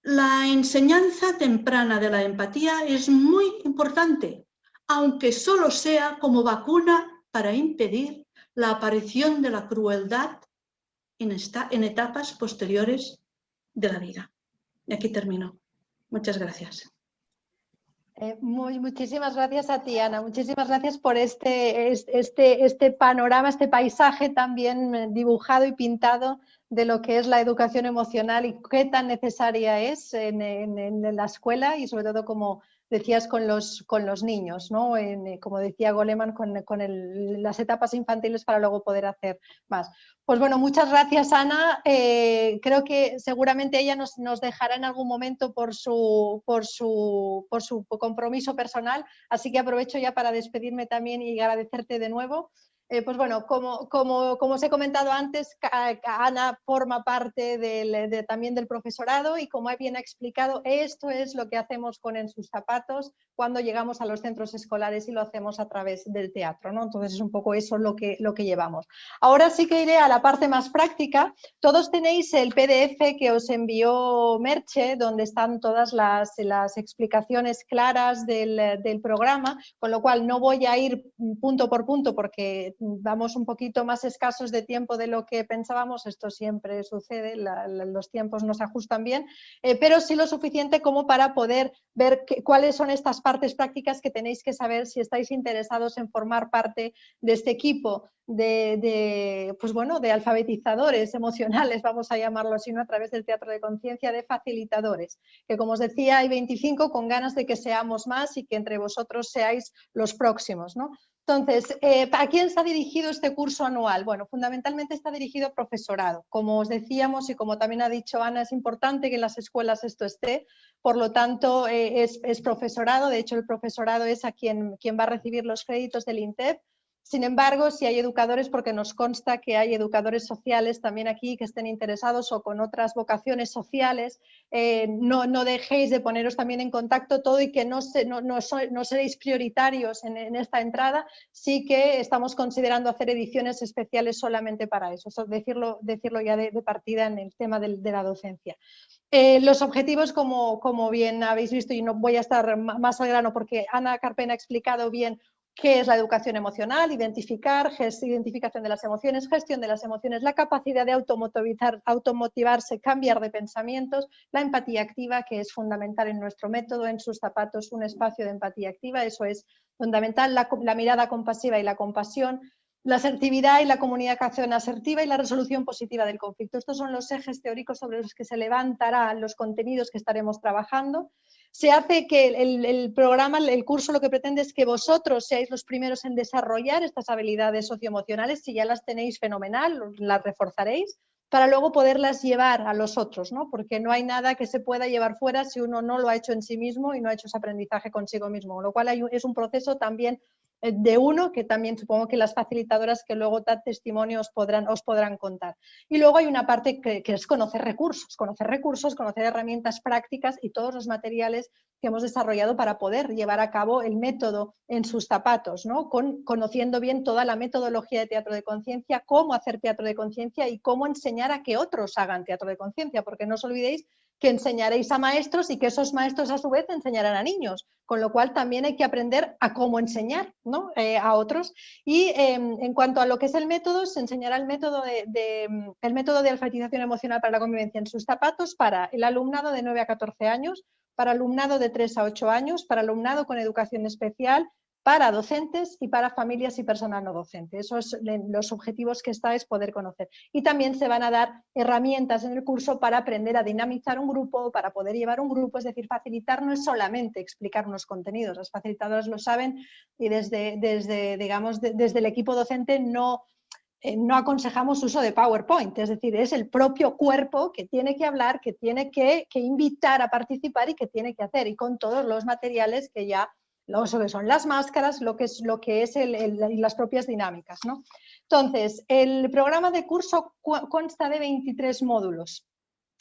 la enseñanza temprana de la empatía es muy importante, aunque solo sea como vacuna para impedir la aparición de la crueldad en etapas posteriores de la vida. Y aquí termino. Muchas gracias. Muchísimas gracias a ti, Ana. Muchísimas gracias por este panorama, este paisaje tan bien dibujado y pintado de lo que es la educación emocional y qué tan necesaria es en la escuela y sobre todo, como decías, con los niños, ¿no? Como decía Goleman, con las etapas infantiles para luego poder hacer más. Pues bueno, muchas gracias, Ana. Creo que seguramente ella nos dejará en algún momento por su compromiso personal, así que aprovecho ya para despedirme también y agradecerte de nuevo. Pues bueno, como os he comentado antes, Ana forma parte también del profesorado y como bien ha explicado, esto es lo que hacemos con En sus zapatos cuando llegamos a los centros escolares y lo hacemos a través del teatro, ¿no? Entonces es un poco eso lo que llevamos. Ahora sí que iré a la parte más práctica. Todos tenéis el PDF que os envió Merche, donde están todas las explicaciones claras del programa, con lo cual no voy a ir punto por punto porque vamos un poquito más escasos de tiempo de lo que pensábamos, esto siempre sucede, los tiempos nos ajustan bien, pero sí lo suficiente como para poder ver cuáles son estas partes prácticas que tenéis que saber si estáis interesados en formar parte de este equipo pues bueno, de alfabetizadores emocionales, vamos a llamarlo así, ¿no? A través del teatro de conciencia, de facilitadores, que como os decía hay 25 con ganas de que seamos más y que entre vosotros seáis los próximos, ¿no? Entonces, ¿a quién está dirigido este curso anual? Bueno, fundamentalmente está dirigido a profesorado. Como os decíamos y como también ha dicho Ana, es importante que en las escuelas esto esté, por lo tanto es profesorado, de hecho el profesorado es a quien va a recibir los créditos del INTEF. Sin embargo, si hay educadores, porque nos consta que hay educadores sociales también aquí que estén interesados o con otras vocaciones sociales, no dejéis de poneros también en contacto todo y que no seréis prioritarios en esta entrada, sí que estamos considerando hacer ediciones especiales solamente para eso, decirlo ya de partida en el tema de la docencia. Los objetivos, como bien habéis visto, y no voy a estar más al grano porque Ana Carpena ha explicado bien qué es la educación emocional, identificación de las emociones, gestión de las emociones, la capacidad de automotivarse, cambiar de pensamientos, la empatía activa, que es fundamental en nuestro método, En sus zapatos, un espacio de empatía activa, eso es fundamental, la mirada compasiva y la compasión, la asertividad y la comunicación asertiva y la resolución positiva del conflicto. Estos son los ejes teóricos sobre los que se levantarán los contenidos que estaremos trabajando. Se hace que el programa, el curso, lo que pretende es que vosotros seáis los primeros en desarrollar estas habilidades socioemocionales. Si ya las tenéis, fenomenal, las reforzaréis, para luego poderlas llevar a los otros, ¿no? Porque no hay nada que se pueda llevar fuera si uno no lo ha hecho en sí mismo y no ha hecho ese aprendizaje consigo mismo, con lo cual es un proceso también de uno, que también supongo que las facilitadoras que luego dan testimonio os podrán contar. Y luego hay una parte que es conocer recursos, conocer herramientas prácticas y todos los materiales que hemos desarrollado para poder llevar a cabo el método en sus zapatos, ¿no? Conociendo bien toda la metodología de teatro de conciencia, cómo hacer teatro de conciencia y cómo enseñar a que otros hagan teatro de conciencia, porque no os olvidéis que enseñaréis a maestros y que esos maestros a su vez enseñarán a niños, con lo cual también hay que aprender a cómo enseñar, ¿no? A otros. Y en cuanto a lo que es el método, se enseñará el método de alfabetización emocional para la convivencia en sus zapatos para el alumnado de 9 a 14 años, para alumnado de 3 a 8 años, para alumnado con educación especial, para docentes y para familias y personal no docente. Esos son los objetivos que está, es poder conocer. Y también se van a dar herramientas en el curso para aprender a dinamizar un grupo, para poder llevar un grupo, es decir, facilitar no es solamente explicar unos contenidos, las facilitadoras lo saben y desde el equipo docente no aconsejamos uso de PowerPoint, es decir, es el propio cuerpo que tiene que hablar, que tiene que invitar a participar y que tiene que hacer, y con todos los materiales que ya lo que son las máscaras, lo que es las propias dinámicas, ¿no? Entonces, el programa de curso consta de 23 módulos.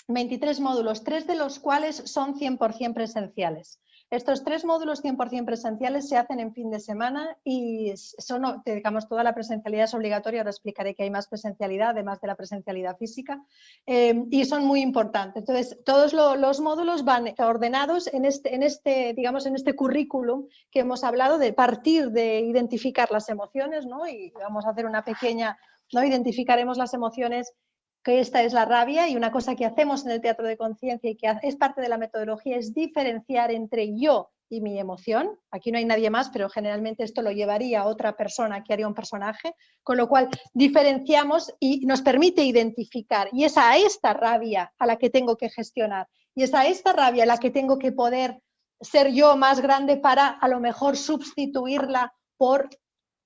23 módulos, 3 de los cuales son 100% presenciales. Estos 3 módulos 100% presenciales se hacen en fin de semana y son, digamos, toda la presencialidad es obligatoria. Ahora explicaré que hay más presencialidad, además de la presencialidad física, y son muy importantes. Entonces, todos los módulos van ordenados en este currículum que hemos hablado, de partir de identificar las emociones, ¿no? Y vamos a hacer una pequeña, ¿no? Identificaremos las emociones, que esta es la rabia, y una cosa que hacemos en el teatro de conciencia y que es parte de la metodología es diferenciar entre yo y mi emoción. Aquí no hay nadie más, pero generalmente esto lo llevaría a otra persona que haría un personaje, con lo cual diferenciamos y nos permite identificar, y es a esta rabia a la que tengo que gestionar, y es a esta rabia a la que tengo que poder ser yo más grande para a lo mejor sustituirla por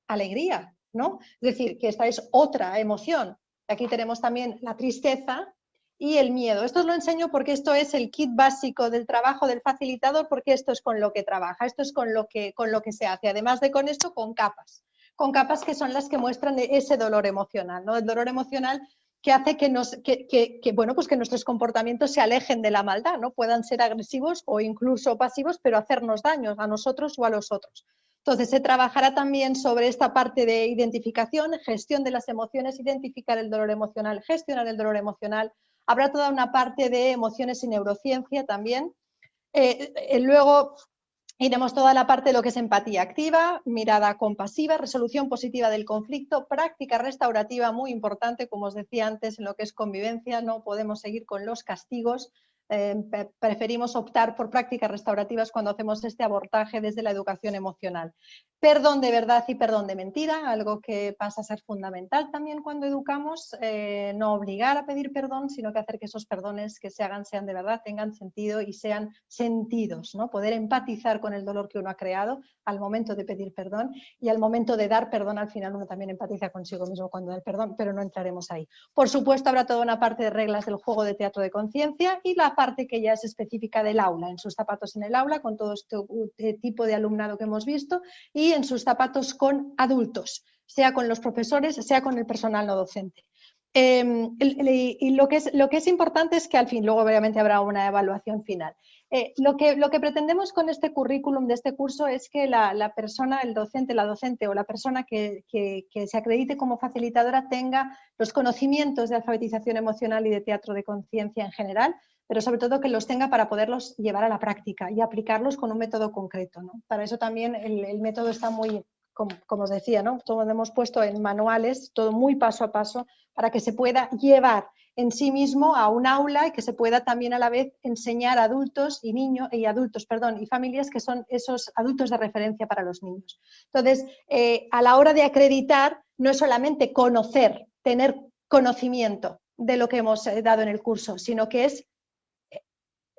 alegría, ¿no? Es decir, que esta es otra emoción. Aquí tenemos también la tristeza y el miedo. Esto os lo enseño porque esto es el kit básico del trabajo del facilitador, porque esto es con lo que trabaja, esto es con lo que se hace. Además de con esto, con capas que son las que muestran ese dolor emocional, ¿no? El dolor emocional que hace que nuestros comportamientos se alejen de la maldad, ¿no? Puedan ser agresivos o incluso pasivos, pero hacernos daño a nosotros o a los otros. Entonces, se trabajará también sobre esta parte de identificación, gestión de las emociones, identificar el dolor emocional, gestionar el dolor emocional. Habrá toda una parte de emociones y neurociencia también. Luego iremos toda la parte de lo que es empatía activa, mirada compasiva, resolución positiva del conflicto, práctica restaurativa, muy importante, como os decía antes, en lo que es convivencia. No podemos seguir con los castigos. Preferimos optar por prácticas restaurativas cuando hacemos este abordaje desde la educación emocional. Perdón de verdad y perdón de mentira, algo que pasa a ser fundamental también cuando educamos, no obligar a pedir perdón, sino que hacer que esos perdones que se hagan sean de verdad, tengan sentido y sean sentidos, ¿no? Poder empatizar con el dolor que uno ha creado al momento de pedir perdón, y al momento de dar perdón al final uno también empatiza consigo mismo cuando da el perdón, pero no entraremos ahí. Por supuesto, habrá toda una parte de reglas del juego de teatro de conciencia y la parte que ya es específica del aula, en sus zapatos en el aula, con todo este tipo de alumnado que hemos visto, y en sus zapatos con adultos, sea con los profesores, sea con el personal no docente. Y lo que es importante es que al fin, luego obviamente habrá una evaluación final. Lo que pretendemos con este currículum de este curso es que la persona, el docente, la docente o la persona que se acredite como facilitadora tenga los conocimientos de alfabetización emocional y de teatro de conciencia en general, pero sobre todo que los tenga para poderlos llevar a la práctica y aplicarlos con un método concreto, ¿no? Para eso también el método está muy, como os decía, ¿no? Todo lo hemos puesto en manuales, todo muy paso a paso, para que se pueda llevar en sí mismo a un aula y que se pueda también a la vez enseñar a adultos y familias que son esos adultos de referencia para los niños. Entonces, a la hora de acreditar, no es solamente conocer, tener conocimiento de lo que hemos dado en el curso, sino que es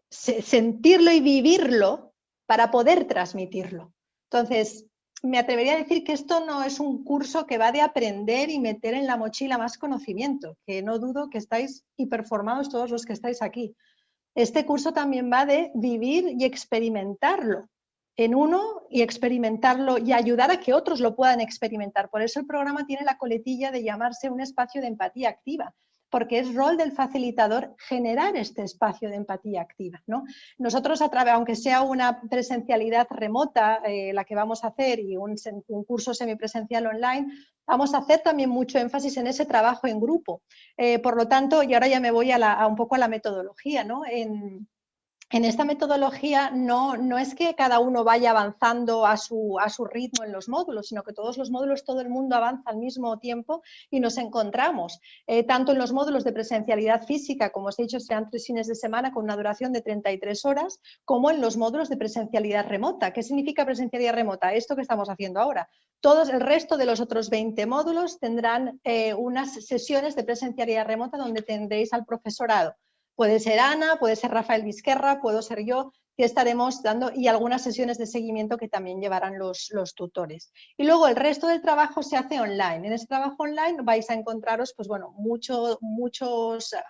sentirlo y vivirlo para poder transmitirlo. Entonces, me atrevería a decir que esto no es un curso que va de aprender y meter en la mochila más conocimiento, que no dudo que estáis hiperformados todos los que estáis aquí. Este curso también va de vivir y experimentarlo en uno y experimentarlo y ayudar a que otros lo puedan experimentar. Por eso el programa tiene la coletilla de llamarse un espacio de empatía activa, porque es rol del facilitador generar este espacio de empatía activa, ¿no? Nosotros, aunque sea una presencialidad remota la que vamos a hacer y un curso semipresencial online, vamos a hacer también mucho énfasis en ese trabajo en grupo. Por lo tanto, y ahora ya me voy un poco a la metodología, ¿no? En esta metodología no es que cada uno vaya avanzando a su ritmo en los módulos, sino que todos los módulos, todo el mundo avanza al mismo tiempo y nos encontramos, tanto en los módulos de presencialidad física, como os he dicho, sean 3 fines de semana con una duración de 33 horas, como en los módulos de presencialidad remota. ¿Qué significa presencialidad remota? Esto que estamos haciendo ahora. Todos el resto de los otros 20 módulos tendrán unas sesiones de presencialidad remota donde tendréis al profesorado. Puede ser Ana, puede ser Rafael Vizquerra, puedo ser yo, que estaremos dando, y algunas sesiones de seguimiento que también llevarán los tutores. Y luego el resto del trabajo se hace online. En ese trabajo online vais a encontraros, pues bueno,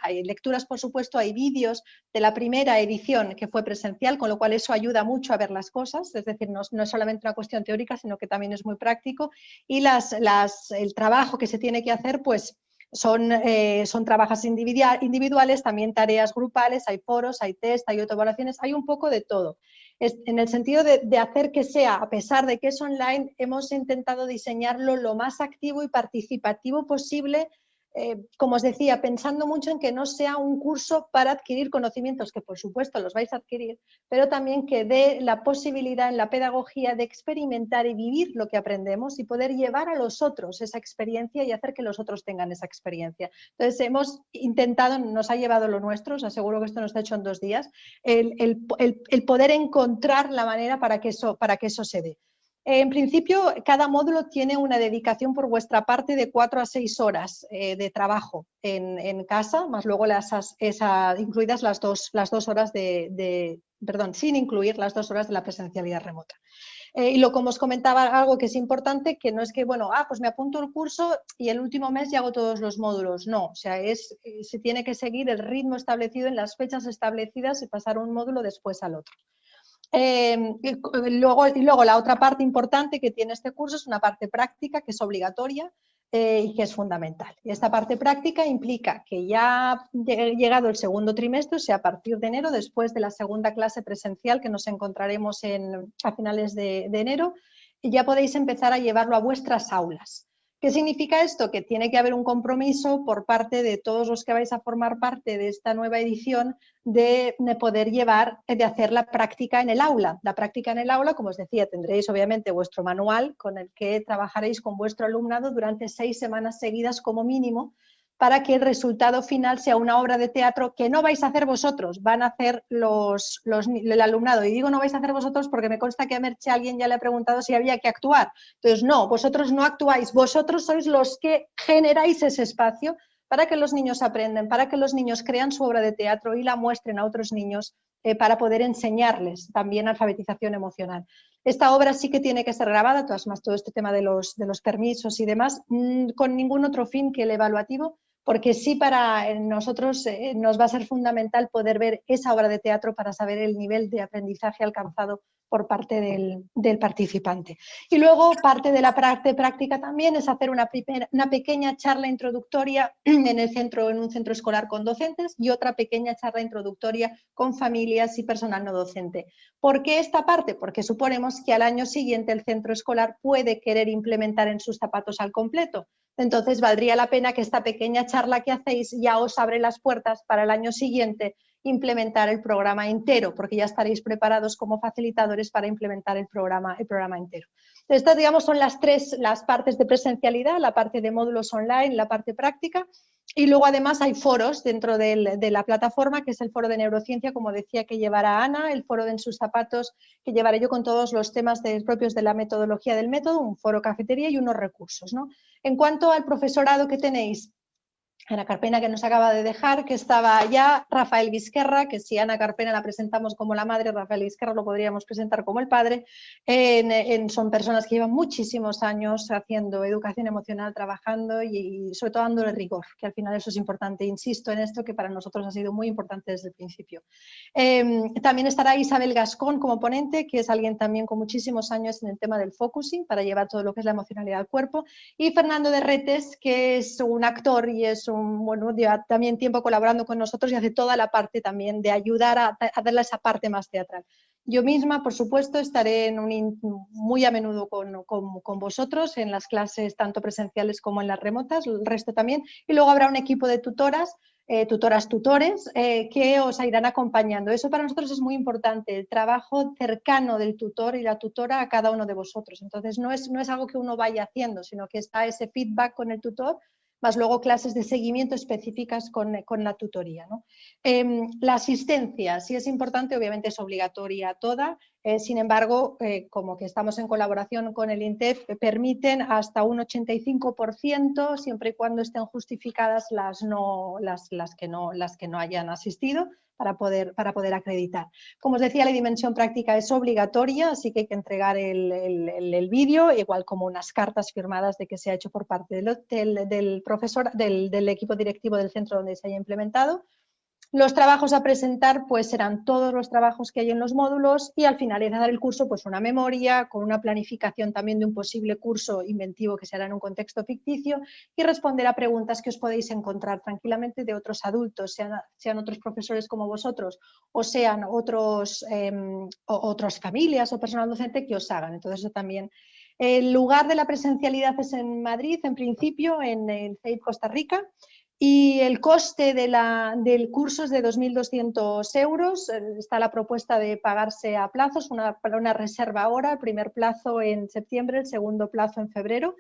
hay lecturas, por supuesto, hay vídeos de la primera edición que fue presencial, con lo cual eso ayuda mucho a ver las cosas, es decir, no es solamente una cuestión teórica, sino que también es muy práctico, y el trabajo que se tiene que hacer, pues son trabajos individuales, también tareas grupales, hay foros, hay test, hay autoevaluaciones, hay un poco de todo. En el sentido de hacer que sea, a pesar de que es online, hemos intentado diseñarlo lo más activo y participativo posible, como os decía, pensando mucho en que no sea un curso para adquirir conocimientos, que por supuesto los vais a adquirir, pero también que dé la posibilidad en la pedagogía de experimentar y vivir lo que aprendemos y poder llevar a los otros esa experiencia y hacer que los otros tengan esa experiencia. Entonces hemos intentado, nos ha llevado lo nuestro, os aseguro que esto no está hecho en 2 días, el poder encontrar la manera para que eso se dé. En principio, cada módulo tiene una dedicación por vuestra parte de 4 a 6 horas de trabajo en casa, más luego incluidas las dos horas sin incluir las 2 horas de la presencialidad remota. Y como os comentaba, algo que es importante, que no es que, bueno, pues me apunto el curso y el último mes ya hago todos los módulos. No, o sea, se tiene que seguir el ritmo establecido en las fechas establecidas y pasar un módulo después al otro. Luego la otra parte importante que tiene este curso es una parte práctica que es obligatoria y que es fundamental. Y esta parte práctica implica que ya llegado el segundo trimestre, o sea, a partir de enero, después de la segunda clase presencial que nos encontraremos a finales de enero, ya podéis empezar a llevarlo a vuestras aulas. ¿Qué significa esto? Que tiene que haber un compromiso por parte de todos los que vais a formar parte de esta nueva edición de poder de hacer la práctica en el aula. La práctica en el aula, como os decía, tendréis obviamente vuestro manual con el que trabajaréis con vuestro alumnado durante 6 semanas seguidas como mínimo, para que el resultado final sea una obra de teatro que no vais a hacer vosotros, van a hacer el alumnado. Y digo no vais a hacer vosotros porque me consta que a Merche alguien ya le ha preguntado si había que actuar. Entonces no, vosotros no actuáis, vosotros sois los que generáis ese espacio para que los niños aprendan, para que los niños crean su obra de teatro y la muestren a otros niños para poder enseñarles también alfabetización emocional. Esta obra sí que tiene que ser grabada, todo este tema de los permisos y demás, con ningún otro fin que el evaluativo, porque sí para nosotros nos va a ser fundamental poder ver esa obra de teatro para saber el nivel de aprendizaje alcanzado por parte del participante. Y luego parte de la parte práctica también es hacer una pequeña charla introductoria en un centro escolar con docentes y otra pequeña charla introductoria con familias y personal no docente. ¿Por qué esta parte? Porque suponemos que al año siguiente el centro escolar puede querer implementar en sus zapatos al completo. Entonces valdría la pena que esta pequeña charla que hacéis ya os abre las puertas para el año siguiente implementar el programa entero, porque ya estaréis preparados como facilitadores para implementar el programa entero. Estas, digamos, son las partes de presencialidad, la parte de módulos online, la parte práctica. Y luego además hay foros dentro de la plataforma, que es el foro de neurociencia, como decía, que llevará Ana, el foro de En sus zapatos, que llevaré yo con todos los temas propios de la metodología del método, un foro cafetería y unos recursos, ¿no? En cuanto al profesorado que tenéis, Ana Carpena, que nos acaba de dejar, que estaba ya, Rafael Vizquerra, que si Ana Carpena la presentamos como la madre, Rafael Vizquerra lo podríamos presentar como el padre. Son personas que llevan muchísimos años haciendo educación emocional, trabajando y sobre todo dándole rigor, que al final eso es importante. Insisto en esto, que para nosotros ha sido muy importante desde el principio. También estará Isabel Gascón como ponente, que es alguien también con muchísimos años en el tema del focusing, para llevar todo lo que es la emocionalidad al cuerpo. Y Fernando de Retes, que es un actor y es bueno, lleva también tiempo colaborando con nosotros y hace toda la parte también de ayudar a darle esa parte más teatral. Yo misma, por supuesto, estaré muy a menudo con vosotros en las clases tanto presenciales como en las remotas, el resto también, y luego habrá un equipo de tutoras, tutores, que os irán acompañando. Eso para nosotros es muy importante, el trabajo cercano del tutor y la tutora a cada uno de vosotros. Entonces no es algo que uno vaya haciendo, sino que está ese feedback con el tutor, más luego clases de seguimiento específicas con la tutoría, ¿no? La asistencia, sí es importante, obviamente es obligatoria toda, sin embargo, como que estamos en colaboración con el INTEF, permiten hasta un 85%, siempre y cuando estén justificadas las que no hayan asistido, para poder acreditar. Como os decía, la dimensión práctica es obligatoria, así que hay que entregar el vídeo, igual como unas cartas firmadas de que se ha hecho por parte del profesor, del equipo directivo del centro donde se haya implementado. Los trabajos a presentar pues serán todos los trabajos que hay en los módulos y al finalizar el curso pues una memoria con una planificación también de un posible curso inventivo que se hará en un contexto ficticio y responder a preguntas que os podéis encontrar tranquilamente de otros adultos, sean otros profesores como vosotros o sean otras familias o personal docente que os hagan. Entonces eso también. El lugar de la presencialidad es en Madrid, en principio, en el CEIP Costa Rica. Y el coste del curso es de 2.200 euros. Está la propuesta de pagarse a plazos, una reserva ahora, el primer plazo en septiembre, el segundo plazo en febrero.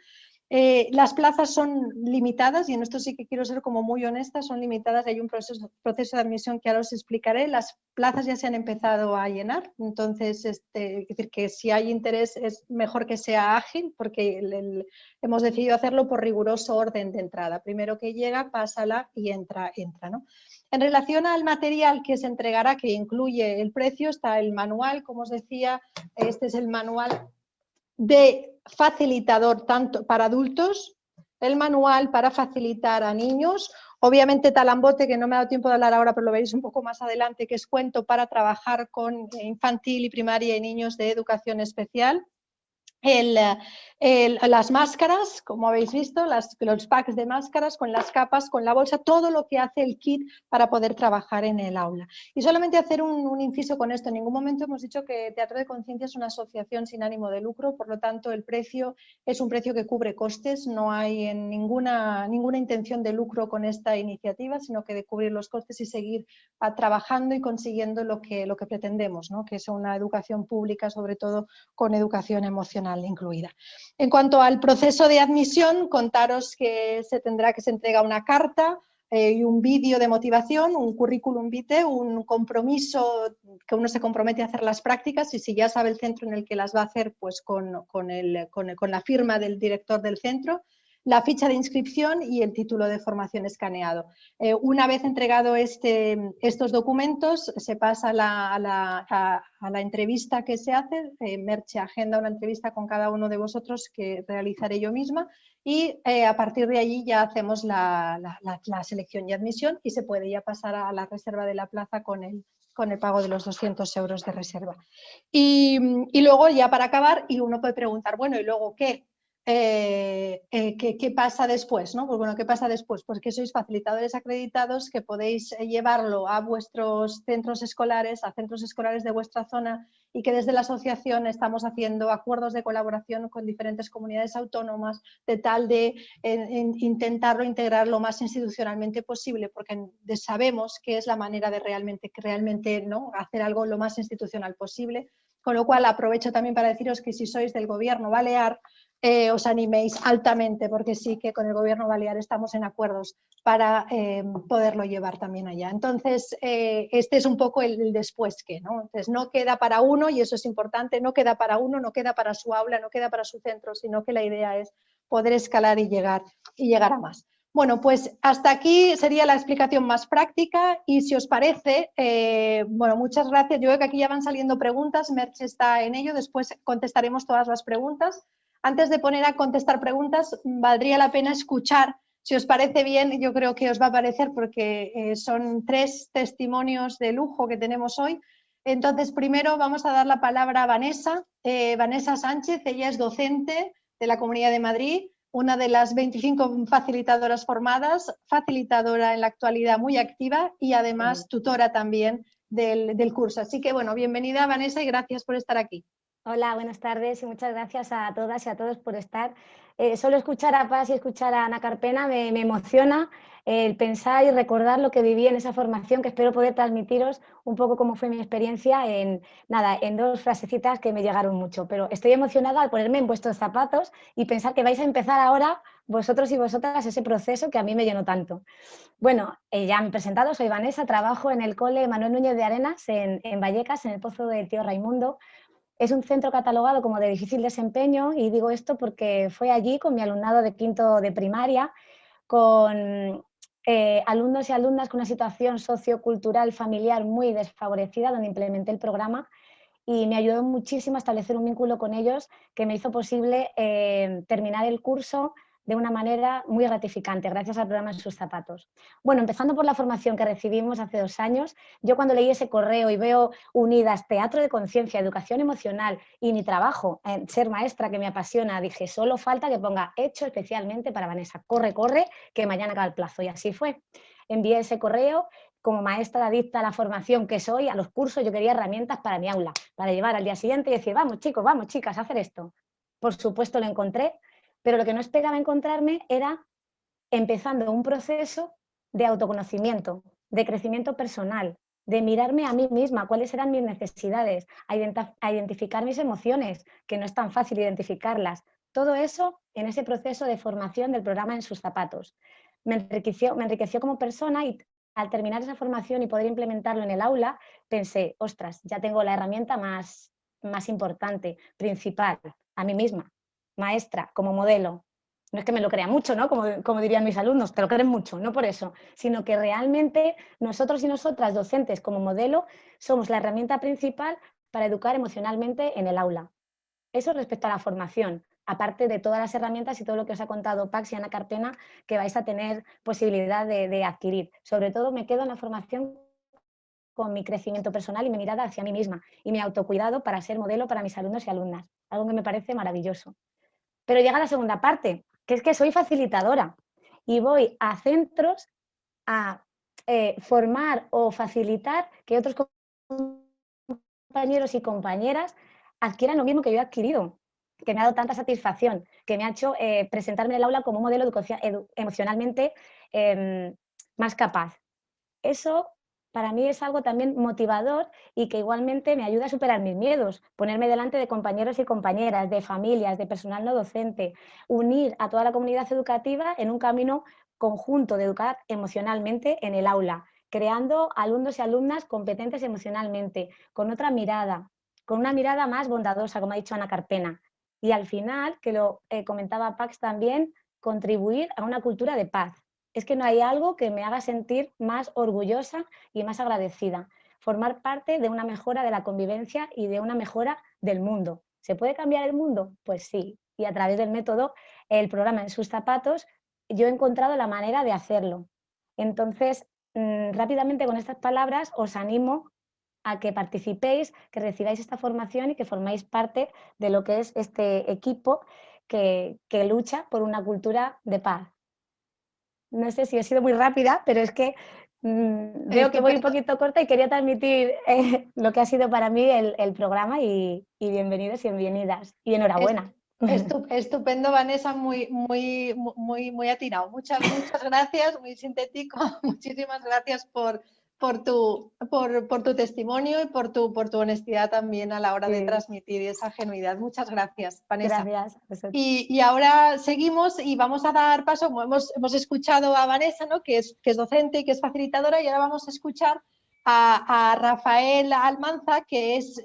Las plazas son limitadas y en esto sí que quiero ser como muy honesta, son limitadas y hay un proceso de admisión que ahora os explicaré. Las plazas ya se han empezado a llenar, entonces es decir, que si hay interés es mejor que sea ágil porque hemos decidido hacerlo por riguroso orden de entrada. Primero que llega, pásala y entra, ¿no? En relación al material que se entregará, que incluye el precio, está el manual, como os decía, este es el manual de facilitador tanto para adultos, el manual para facilitar a niños, obviamente Talambote, que no me ha dado tiempo de hablar ahora, pero lo veréis un poco más adelante, que es cuento para trabajar con infantil y primaria y niños de educación especial. Las máscaras, como habéis visto, los packs de máscaras con las capas, con la bolsa, todo lo que hace el kit para poder trabajar en el aula. Y solamente hacer un inciso con esto, en ningún momento hemos dicho que Teatro de Conciencia es una asociación sin ánimo de lucro, por lo tanto el precio es un precio que cubre costes, no hay ninguna intención de lucro con esta iniciativa, sino que de cubrir los costes y seguir trabajando y consiguiendo lo que pretendemos, ¿no? Que es una educación pública, sobre todo con educación emocional incluida. En cuanto al proceso de admisión, contaros que se entrega una carta y un vídeo de motivación, un currículum vitae, un compromiso que uno se compromete a hacer las prácticas y si ya sabe el centro en el que las va a hacer, pues con la firma del director del centro, la ficha de inscripción y el título de formación escaneado. Una vez entregado estos documentos, se pasa a la entrevista que se hace. Merche agenda una entrevista con cada uno de vosotros que realizaré yo misma y a partir de allí ya hacemos la selección y admisión y se puede ya pasar a la reserva de la plaza con el pago de los 200 euros de reserva. Y luego ya para acabar, y uno puede preguntar, bueno, ¿y luego qué? ¿Qué pasa después? ¿No? Pues bueno, ¿qué pasa después? Pues que sois facilitadores acreditados, que podéis llevarlo a vuestros centros escolares, a centros escolares de vuestra zona y que desde la asociación estamos haciendo acuerdos de colaboración con diferentes comunidades autónomas de tal de intentarlo integrar lo más institucionalmente posible porque sabemos que es la manera de realmente ¿no? hacer algo lo más institucional posible. Con lo cual aprovecho también para deciros que si sois del gobierno balear, os animéis altamente, porque sí que con el Gobierno balear estamos en acuerdos para poderlo llevar también allá. Entonces, este es un poco el después que, ¿no? Entonces, no queda para uno, y eso es importante, no queda para uno, no queda para su aula, no queda para su centro, sino que la idea es poder escalar y llegar a más. Bueno, pues hasta aquí sería la explicación más práctica y si os parece, bueno, muchas gracias. Yo veo que aquí ya van saliendo preguntas, Merche está en ello, después contestaremos todas las preguntas. Antes de poner a contestar preguntas, valdría la pena escuchar, si os parece bien, yo creo que os va a parecer porque son 3 testimonios de lujo que tenemos hoy. Entonces, primero vamos a dar la palabra a Vanessa, Vanessa Sánchez, ella es docente de la Comunidad de Madrid, una de las 25 facilitadoras formadas, facilitadora en la actualidad muy activa y además tutora también del curso. Así que bueno, bienvenida Vanessa y gracias por estar aquí. Hola, buenas tardes y muchas gracias a todas y a todos por estar. Solo escuchar a Paz y escuchar a Ana Carpena me emociona el pensar y recordar lo que viví en esa formación, que espero poder transmitiros un poco cómo fue mi experiencia en 2 frasecitas que me llegaron mucho. Pero estoy emocionada al ponerme en vuestros zapatos y pensar que vais a empezar ahora vosotros y vosotras ese proceso que a mí me llenó tanto. Bueno, ya me he presentado, soy Vanessa, trabajo en el cole Manuel Núñez de Arenas en Vallecas, en el Pozo del Tío Raimundo. Es un centro catalogado como de difícil desempeño y digo esto porque fue allí con mi alumnado de quinto de primaria, con alumnos y alumnas con una situación sociocultural familiar muy desfavorecida, donde implementé el programa y me ayudó muchísimo a establecer un vínculo con ellos que me hizo posible terminar el curso de una manera muy gratificante, gracias al programa En sus zapatos. Bueno, empezando por la formación que recibimos hace 2 años, yo cuando leí ese correo y veo unidas teatro de conciencia, educación emocional y mi trabajo en ser maestra que me apasiona, dije, solo falta que ponga hecho especialmente para Vanessa, corre, corre, que mañana acaba el plazo. Y así fue. Envié ese correo. Como maestra adicta a la formación que soy, a los cursos, yo quería herramientas para mi aula, para llevar al día siguiente y decir, vamos chicos, vamos chicas, a hacer esto. Por supuesto lo encontré, pero lo que no esperaba encontrarme era empezando un proceso de autoconocimiento, de crecimiento personal, de mirarme a mí misma, cuáles eran mis necesidades, a identificar mis emociones, que no es tan fácil identificarlas. Todo eso en ese proceso de formación del programa En sus zapatos. Me enriqueció como persona y al terminar esa formación y poder implementarlo en el aula, pensé, ostras, ya tengo la herramienta más importante, principal, a mí misma, maestra, como modelo. No es que me lo crea mucho, ¿no? Como dirían mis alumnos, te lo creen mucho, no por eso, sino que realmente nosotros y nosotras, docentes como modelo, somos la herramienta principal para educar emocionalmente en el aula. Eso respecto a la formación, aparte de todas las herramientas y todo lo que os ha contado Pax y Ana Carpena, que vais a tener posibilidad de adquirir. Sobre todo me quedo en la formación con mi crecimiento personal y mi mirada hacia mí misma y mi autocuidado para ser modelo para mis alumnos y alumnas, algo que me parece maravilloso. Pero llega la segunda parte, que es que soy facilitadora y voy a centros a formar o facilitar que otros compañeros y compañeras adquieran lo mismo que yo he adquirido, que me ha dado tanta satisfacción, que me ha hecho presentarme en el aula como un modelo emocionalmente más capaz. Eso para mí es algo también motivador y que igualmente me ayuda a superar mis miedos, ponerme delante de compañeros y compañeras, de familias, de personal no docente, unir a toda la comunidad educativa en un camino conjunto de educar emocionalmente en el aula, creando alumnos y alumnas competentes emocionalmente, con otra mirada, con una mirada más bondadosa, como ha dicho Ana Carpena. Y al final, que lo comentaba Pax también, contribuir a una cultura de paz. Es que no hay algo que me haga sentir más orgullosa y más agradecida. Formar parte de una mejora de la convivencia y de una mejora del mundo. ¿Se puede cambiar el mundo? Pues sí. Y a través del método, el programa En sus zapatos, yo he encontrado la manera de hacerlo. Entonces, rápidamente con estas palabras os animo a que participéis, que recibáis esta formación y que formáis parte de lo que es este equipo que lucha por una cultura de paz. No sé si he sido muy rápida, pero es que veo que voy un poquito corta y quería transmitir lo que ha sido para mí el programa y bienvenidos y bienvenidas. Y enhorabuena. Estupendo, Vanessa, muy atinado. Muchas gracias, muy sintético. Muchísimas gracias por por tu testimonio y por tu honestidad también a la hora de transmitir y esa genuidad. Muchas gracias, Vanessa. Gracias. Y ahora seguimos y vamos a dar paso, hemos escuchado a Vanessa, ¿no? que es docente y que es facilitadora, y ahora vamos a escuchar a Rafael Almanza, que es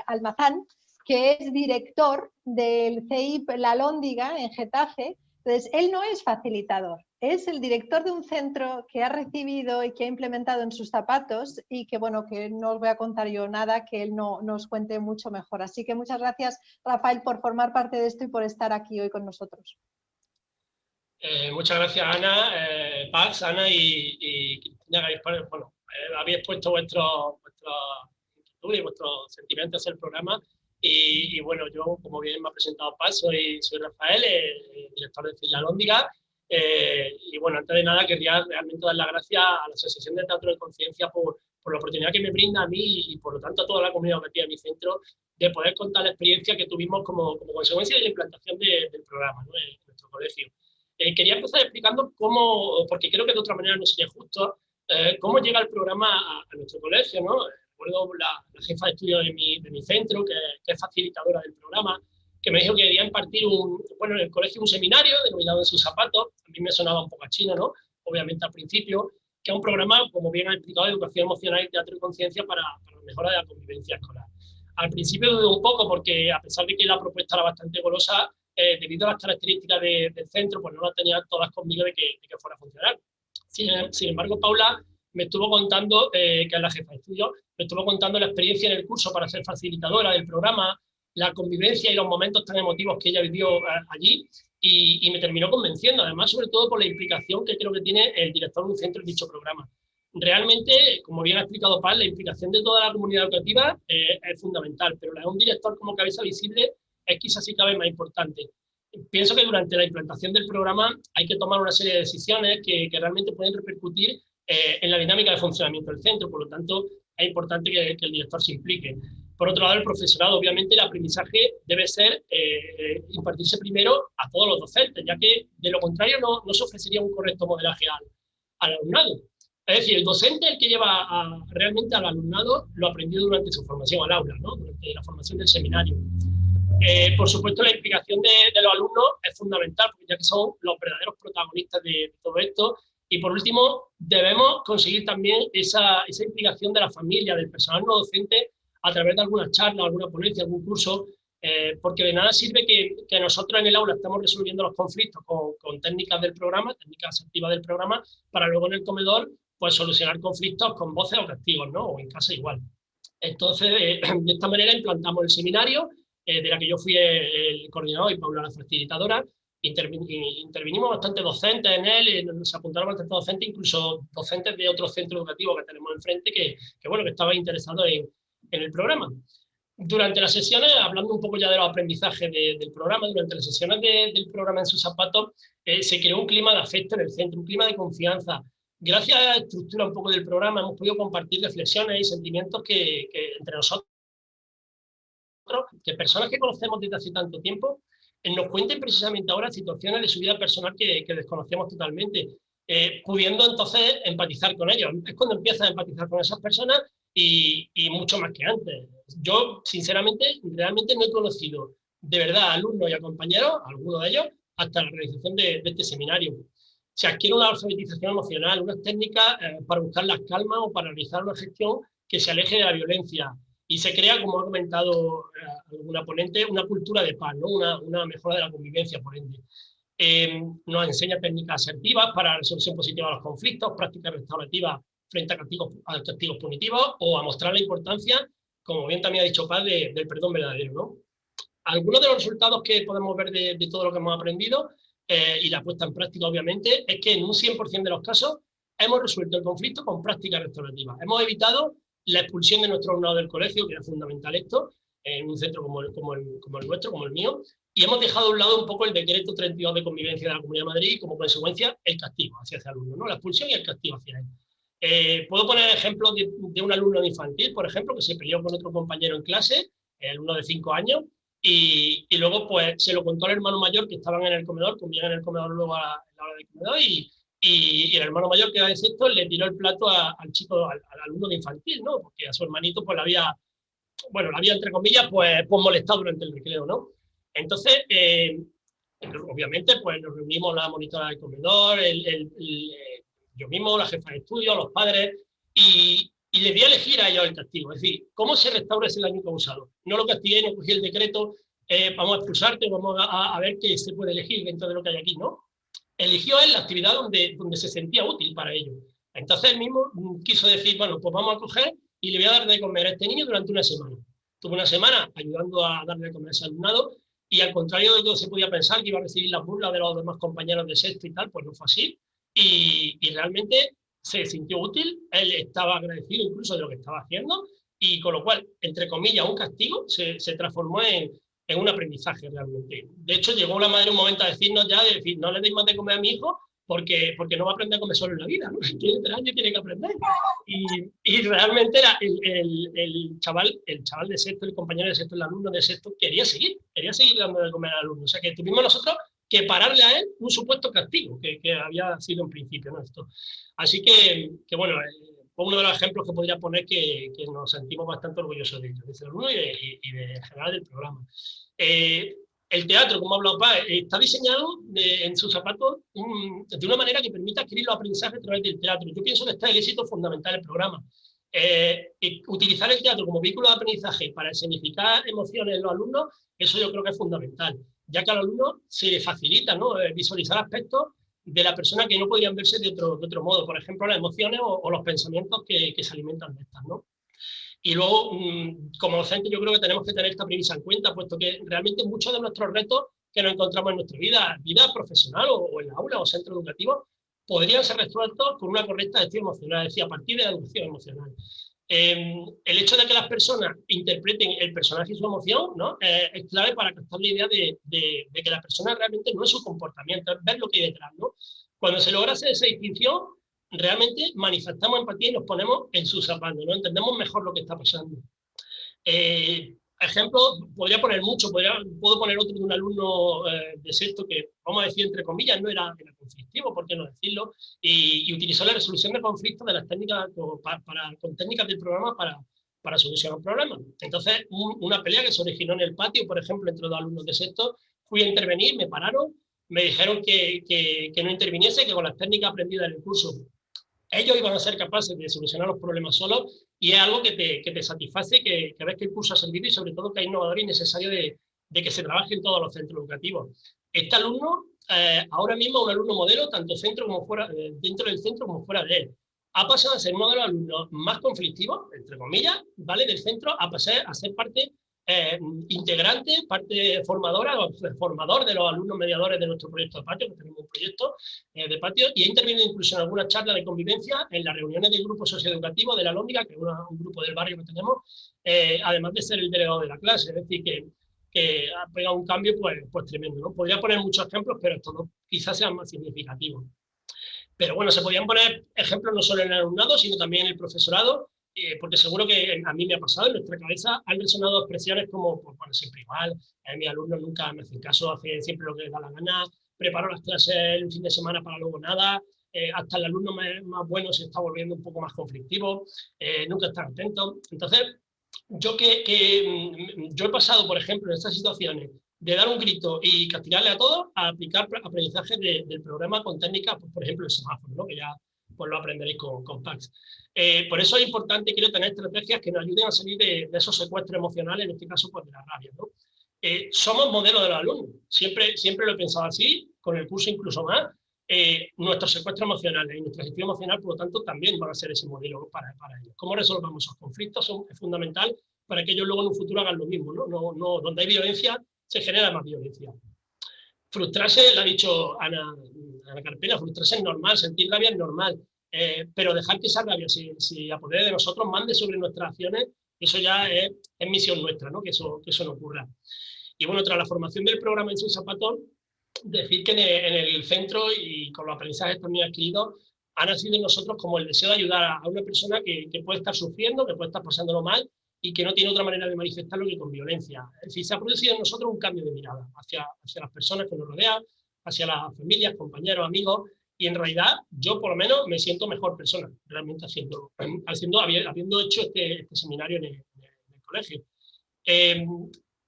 Almazán, que es director del CEIP La Alhóndiga en Getafe. Entonces, él no es facilitador, es el director de un centro que ha recibido y que ha implementado en sus zapatos y que, bueno, que no os voy a contar yo nada, que él nos cuente mucho mejor. Así que muchas gracias, Rafael, por formar parte de esto y por estar aquí hoy con nosotros. Muchas gracias, Ana, Pax, Ana y Cristina, bueno, habéis puesto vuestra inquietud y vuestros sentimientos en el programa. Y bueno, yo, como bien me ha presentado Paz, soy Rafael, el director de CEIP La Alhóndiga. Y bueno, antes de nada quería realmente dar las gracias a la Asociación de Teatro de Conciencia por la oportunidad que me brinda a mí y por lo tanto a toda la comunidad educativa de mi centro de poder contar la experiencia que tuvimos como consecuencia de la implantación del programa, ¿no? En nuestro colegio. Quería empezar explicando cómo, porque creo que de otra manera no sería justo, cómo llega el programa a nuestro colegio, ¿no? Recuerdo la jefa de estudio de mi centro, que es facilitadora del programa, que me dijo que quería impartir en el colegio un seminario denominado En sus zapatos. A mí me sonaba un poco a chino, ¿no? Obviamente al principio, que es un programa, como bien ha explicado, de educación emocional y teatro y conciencia para la mejora de la convivencia escolar. Al principio dudé un poco porque, a pesar de que la propuesta era bastante golosa, debido a las características del centro, pues no las tenía todas conmigo de que fuera a funcionar. Sin embargo, Paula me estuvo contando, que es la jefa de estudio, me estuvo contando la experiencia en el curso para ser facilitadora del programa, la convivencia y los momentos tan emotivos que ella vivió allí, y me terminó convenciendo, además, sobre todo por la implicación que creo que tiene el director de un centro en dicho programa. Realmente, como bien ha explicado Paz, la implicación de toda la comunidad educativa es fundamental, pero la de un director como cabeza visible es quizás sí cabe más importante. Pienso que durante la implantación del programa hay que tomar una serie de decisiones que realmente pueden repercutir en la dinámica de funcionamiento del centro, por lo tanto es importante que el director se implique. Por otro lado, el profesorado, obviamente, el aprendizaje debe ser impartirse primero a todos los docentes, ya que de lo contrario no se ofrecería un correcto modelaje al alumnado. Es decir, el docente es el que lleva realmente al alumnado lo aprendido durante su formación al aula, ¿no? Durante la formación del seminario. Por supuesto, la implicación de los alumnos es fundamental, porque ya que son los verdaderos protagonistas de todo esto. Y por último, debemos conseguir también esa implicación de la familia, del personal no docente, a través de alguna charla, alguna ponencia, algún curso, porque de nada sirve que nosotros en el aula estemos resolviendo los conflictos con técnicas del programa, técnicas activas del programa, para luego en el comedor pues solucionar conflictos con voces o castigos, ¿no? O en casa igual. Entonces, de esta manera implantamos el seminario, de la que yo fui el coordinador y Paula la facilitadora. Intervinimos bastante docentes en él, se apuntaron bastante docentes, incluso docentes de otros centros educativos que tenemos enfrente que estaban interesados en el programa. Durante las sesiones, hablando un poco ya de los aprendizajes del programa, durante las sesiones del programa En sus zapatos, se creó un clima de afecto en el centro, un clima de confianza. Gracias a la estructura un poco del programa hemos podido compartir reflexiones y sentimientos que entre nosotros, que personas que conocemos desde hace tanto tiempo, nos cuenten precisamente ahora situaciones de su vida personal que desconocemos totalmente, pudiendo entonces empatizar con ellos. Es cuando empiezas a empatizar con esas personas y mucho más que antes. Yo, sinceramente, realmente no he conocido de verdad alumnos y compañeros, algunos de ellos, hasta la realización de este seminario. Se adquiere una alfabetización emocional, unas técnicas para buscar las calmas o para realizar una gestión que se aleje de la violencia. Y se crea, como ha comentado alguna ponente, una cultura de paz, ¿no? Una mejora de la convivencia, por ende. Nos enseña técnicas asertivas para la resolución positiva de los conflictos, prácticas restaurativas frente a castigos punitivos, o a mostrar la importancia, como bien también ha dicho Paz, del perdón verdadero, ¿no? Algunos de los resultados que podemos ver de todo lo que hemos aprendido y la puesta en práctica, obviamente, es que en un 100% de los casos hemos resuelto el conflicto con prácticas restaurativas. Hemos evitado la expulsión de nuestro alumnado del colegio, que era fundamental esto, en un centro como el nuestro, como el mío, y hemos dejado a un lado un poco el decreto 32 de convivencia de la Comunidad de Madrid y, como consecuencia, el castigo hacia ese alumno, ¿no? La expulsión y el castigo hacia él. Puedo poner ejemplos de un alumno de infantil, por ejemplo, que se peleó con otro compañero en clase, el alumno de 5 años, y luego pues se lo contó al hermano mayor, que estaban en el comedor, comían en el comedor luego a la hora del comedor, y y el hermano mayor, que era de sexto, le tiró el plato al chico, al alumno de infantil, ¿no? Porque a su hermanito pues la había, entre comillas, pues molestado durante el recreo, ¿no? Entonces, obviamente, pues nos reunimos la monitora del comedor, yo mismo, la jefa de estudio, los padres, y le di a elegir a ellos el castigo. Es decir, ¿cómo se restaura ese daño causado? No lo castigué, no cogí el decreto, vamos a expulsarte, vamos a ver qué se puede elegir dentro de lo que hay aquí, ¿no? Eligió él la actividad donde se sentía útil para ello. Entonces él mismo quiso decir, bueno, pues vamos a coger y le voy a dar de comer a este niño durante una semana. Tuve una semana ayudando a darle de comer a ese alumnado, y al contrario de lo que se podía pensar, que iba a recibir las burlas de los demás compañeros de sexto y tal, pues no fue así. Y realmente se sintió útil, él estaba agradecido incluso de lo que estaba haciendo, y con lo cual, entre comillas, un castigo se transformó en un aprendizaje realmente. De hecho, llegó la madre un momento a decirnos ya, de decir, no le deis más de comer a mi hijo porque no va a aprender a comer solo en la vida, ¿no? Tiene 3 años, tiene que aprender. Y realmente era el chaval de sexto, el compañero de sexto, el alumno de sexto, quería seguir dando de comer al alumno. O sea, que tuvimos nosotros que pararle a él un supuesto castigo, que había sido en principio, ¿no? Esto. Así que bueno, fue uno de los ejemplos que podría poner que nos sentimos bastante orgullosos de ellos, de ese alumno y de general del programa. El teatro, como ha hablado Paz, está diseñado en sus zapatos de una manera que permita adquirir los aprendizajes a través del teatro. Yo pienso que está el éxito fundamental del programa. Utilizar el teatro como vehículo de aprendizaje para escenificar emociones en los alumnos, eso yo creo que es fundamental, ya que al alumno se le facilita, ¿no? Visualizar aspectos de la persona que no podrían verse de otro modo, por ejemplo, las emociones o los pensamientos que se alimentan de estas, ¿no? Y luego, como docente, yo creo que tenemos que tener esta premisa en cuenta, puesto que realmente muchos de nuestros retos que nos encontramos en nuestra vida profesional o en la aula o centro educativo, podrían ser resueltos con una correcta gestión emocional, es decir, a partir de la educación emocional. El hecho de que las personas interpreten el personaje y su emoción, ¿no? Es clave para captar la idea de que la persona realmente no es su comportamiento, es ver lo que hay detrás, ¿no? Cuando se logra hacer esa distinción, realmente manifestamos empatía y nos ponemos en sus zapatos, ¿no? Entendemos mejor lo que está pasando. Ejemplos, podría poner mucho, puedo poner otro de un alumno de sexto que, vamos a decir entre comillas, no era conflictivo, por qué no decirlo, y utilizó la resolución de conflictos de las técnicas con técnicas del programa para solucionar problemas. Entonces, una pelea que se originó en el patio, por ejemplo, entre 2 alumnos de sexto, fui a intervenir, me pararon, me dijeron que no interviniese, que con las técnicas aprendidas en el curso ellos iban a ser capaces de solucionar los problemas solos, y es algo que te satisface, que ves que el curso ha servido y sobre todo que es innovador y necesario de que se trabaje en todos los centros educativos. Este alumno, ahora mismo es un alumno modelo, tanto dentro del centro como fuera de él. Ha pasado a ser uno de los alumnos más conflictivos, entre comillas, ¿vale?, del centro, a pasar a ser parte integrante, parte formador de los alumnos mediadores de nuestro proyecto de patio, que tenemos un proyecto de patio, y ha intervenido incluso en algunas charlas de convivencia en las reuniones del grupo socioeducativo de la Alhóndiga, que es un grupo del barrio que tenemos, además de ser el delegado de la clase. Es decir, que ha pegado un cambio pues tremendo, ¿no? Podría poner muchos ejemplos, pero estos no, quizás sean más significativos. Pero bueno, se podrían poner ejemplos no solo en el alumnado, sino también en el profesorado, porque seguro que a mí me ha pasado, en nuestra cabeza han resonado expresiones como, pues bueno, siempre igual, mis alumnos nunca me hacen caso, hacen siempre lo que les da la gana, preparo las clases el fin de semana para luego nada, hasta el alumno más bueno se está volviendo un poco más conflictivo, nunca está atento. Entonces, yo he pasado, por ejemplo, en estas situaciones, de dar un grito y castigarle a todos, a aplicar aprendizaje del programa con técnicas, pues, por ejemplo, el semáforo, ¿no?, que ya pues lo aprenderéis con PAX. Por eso es importante, quiero tener estrategias que nos ayuden a salir de esos secuestros emocionales, en este caso pues de la rabia, ¿no? Somos modelo de los alumnos, siempre lo he pensado así, con el curso incluso más. Nuestros secuestros emocionales y nuestra gestión emocional, por lo tanto, también van a ser ese modelo para ellos. ¿Cómo resolvamos esos conflictos? Es fundamental para que ellos luego en un futuro hagan lo mismo, ¿no? Donde hay violencia, se genera más violencia. Frustrarse, lo ha dicho Ana Carpena, frustrarse es normal, sentir rabia es normal, pero dejar que esa rabia se apodere de nosotros, mande sobre nuestras acciones, eso ya es misión nuestra, ¿no? Que eso no ocurra. Y bueno, tras la formación del programa en Sus Zapatos, decir que en el centro y con los aprendizajes también adquiridos, han nacido en nosotros como el deseo de ayudar a una persona que puede estar sufriendo, que puede estar pasándolo mal y que no tiene otra manera de manifestarlo que con violencia. Es decir, se ha producido en nosotros un cambio de mirada hacia las personas que nos rodean, hacia las familias, compañeros, amigos, y en realidad yo por lo menos me siento mejor persona, realmente habiendo hecho este seminario en el colegio.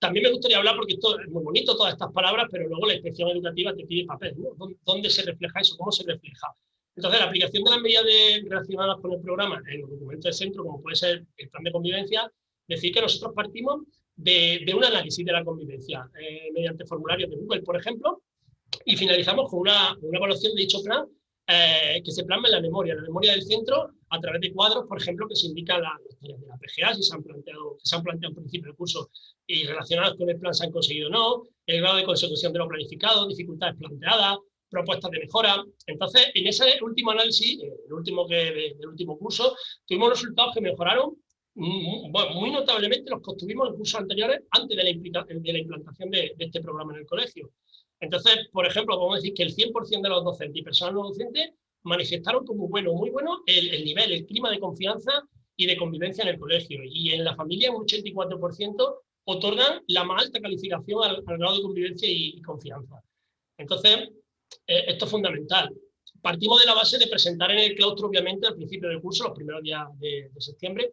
También me gustaría hablar, porque esto es muy bonito, todas estas palabras, pero luego la inspección educativa te pide papel, ¿no? ¿Dónde se refleja eso? ¿Cómo se refleja? Entonces, la aplicación de las medidas relacionadas con el programa en los documentos del centro, como puede ser el plan de convivencia, decir que nosotros partimos de un análisis de la convivencia mediante formularios de Google, por ejemplo, y finalizamos con una evaluación de dicho plan que se plasma en la memoria del centro, a través de cuadros, por ejemplo, que se indican las tareas de la PGA, si se han planteado en principio del curso y relacionados con el plan se han conseguido o no, el grado de consecución de lo planificado, dificultades planteadas, propuestas de mejora. Entonces, en ese último análisis, del último curso, tuvimos resultados que mejoraron muy notablemente los que obtuvimos en cursos anteriores antes de la implantación de este programa en el colegio. Entonces, por ejemplo, podemos decir que el 100% de los docentes y personal no docentes manifestaron como bueno, muy bueno, el nivel, el clima de confianza y de convivencia en el colegio. Y en la familia un 84% otorgan la más alta calificación al grado de convivencia y confianza. Entonces, esto es fundamental. Partimos de la base de presentar en el claustro, obviamente, al principio del curso, los primeros días de septiembre,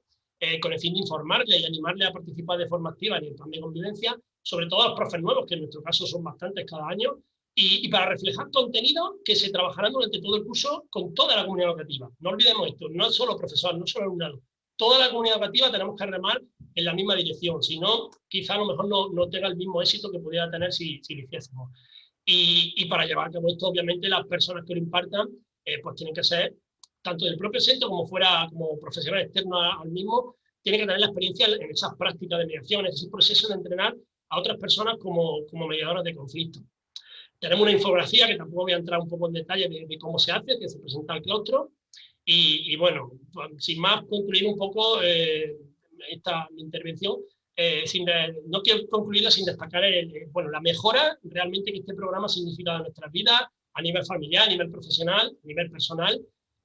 con el fin de informarle y animarle a participar de forma activa en el plan de convivencia, sobre todo a los profes nuevos, que en nuestro caso son bastantes cada año, y para reflejar contenidos que se trabajarán durante todo el curso con toda la comunidad educativa. No olvidemos esto, no solo profesor, no solo alumnado. Toda la comunidad educativa tenemos que remar en la misma dirección, si no, quizá a lo mejor no tenga el mismo éxito que pudiera tener si lo hiciésemos. Y para llevar a cabo esto, obviamente, las personas que lo impartan, pues tienen que ser, tanto del propio centro como fuera como profesional externo al mismo, tienen que tener la experiencia en esas prácticas de mediación, en ese proceso de entrenar a otras personas como mediadoras de conflicto. Tenemos una infografía que tampoco voy a entrar un poco en detalle de cómo se hace, que se presenta al claustro, y bueno, sin más, concluir un poco mi intervención. No quiero concluirla sin destacar la mejora realmente que este programa ha significado en nuestras vidas, a nivel familiar, a nivel profesional, a nivel personal,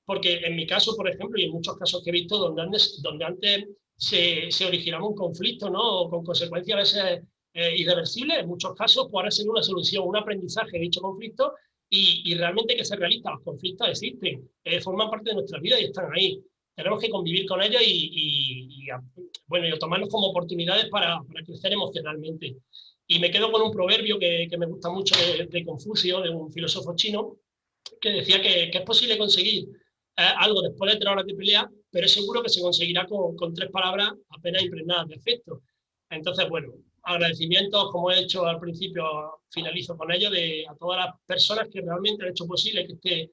porque en mi caso, por ejemplo, y en muchos casos que he visto donde antes se originaba un conflicto, ¿no? Con consecuencias a veces irreversibles, en muchos casos, pues ahora sido una solución, un aprendizaje de dicho conflicto, y realmente que se realizan, los conflictos existen, forman parte de nuestra vida y están ahí. Tenemos que convivir con ellos y tomarlos como oportunidades para crecer emocionalmente. Y me quedo con un proverbio que me gusta mucho de Confucio, de un filósofo chino, que decía que es posible conseguir algo después de 3 horas de pelea, pero es seguro que se conseguirá con 3 palabras apenas impregnadas de afecto. Entonces, bueno, agradecimientos, como he hecho al principio, finalizo con ello, a todas las personas que realmente han hecho posible que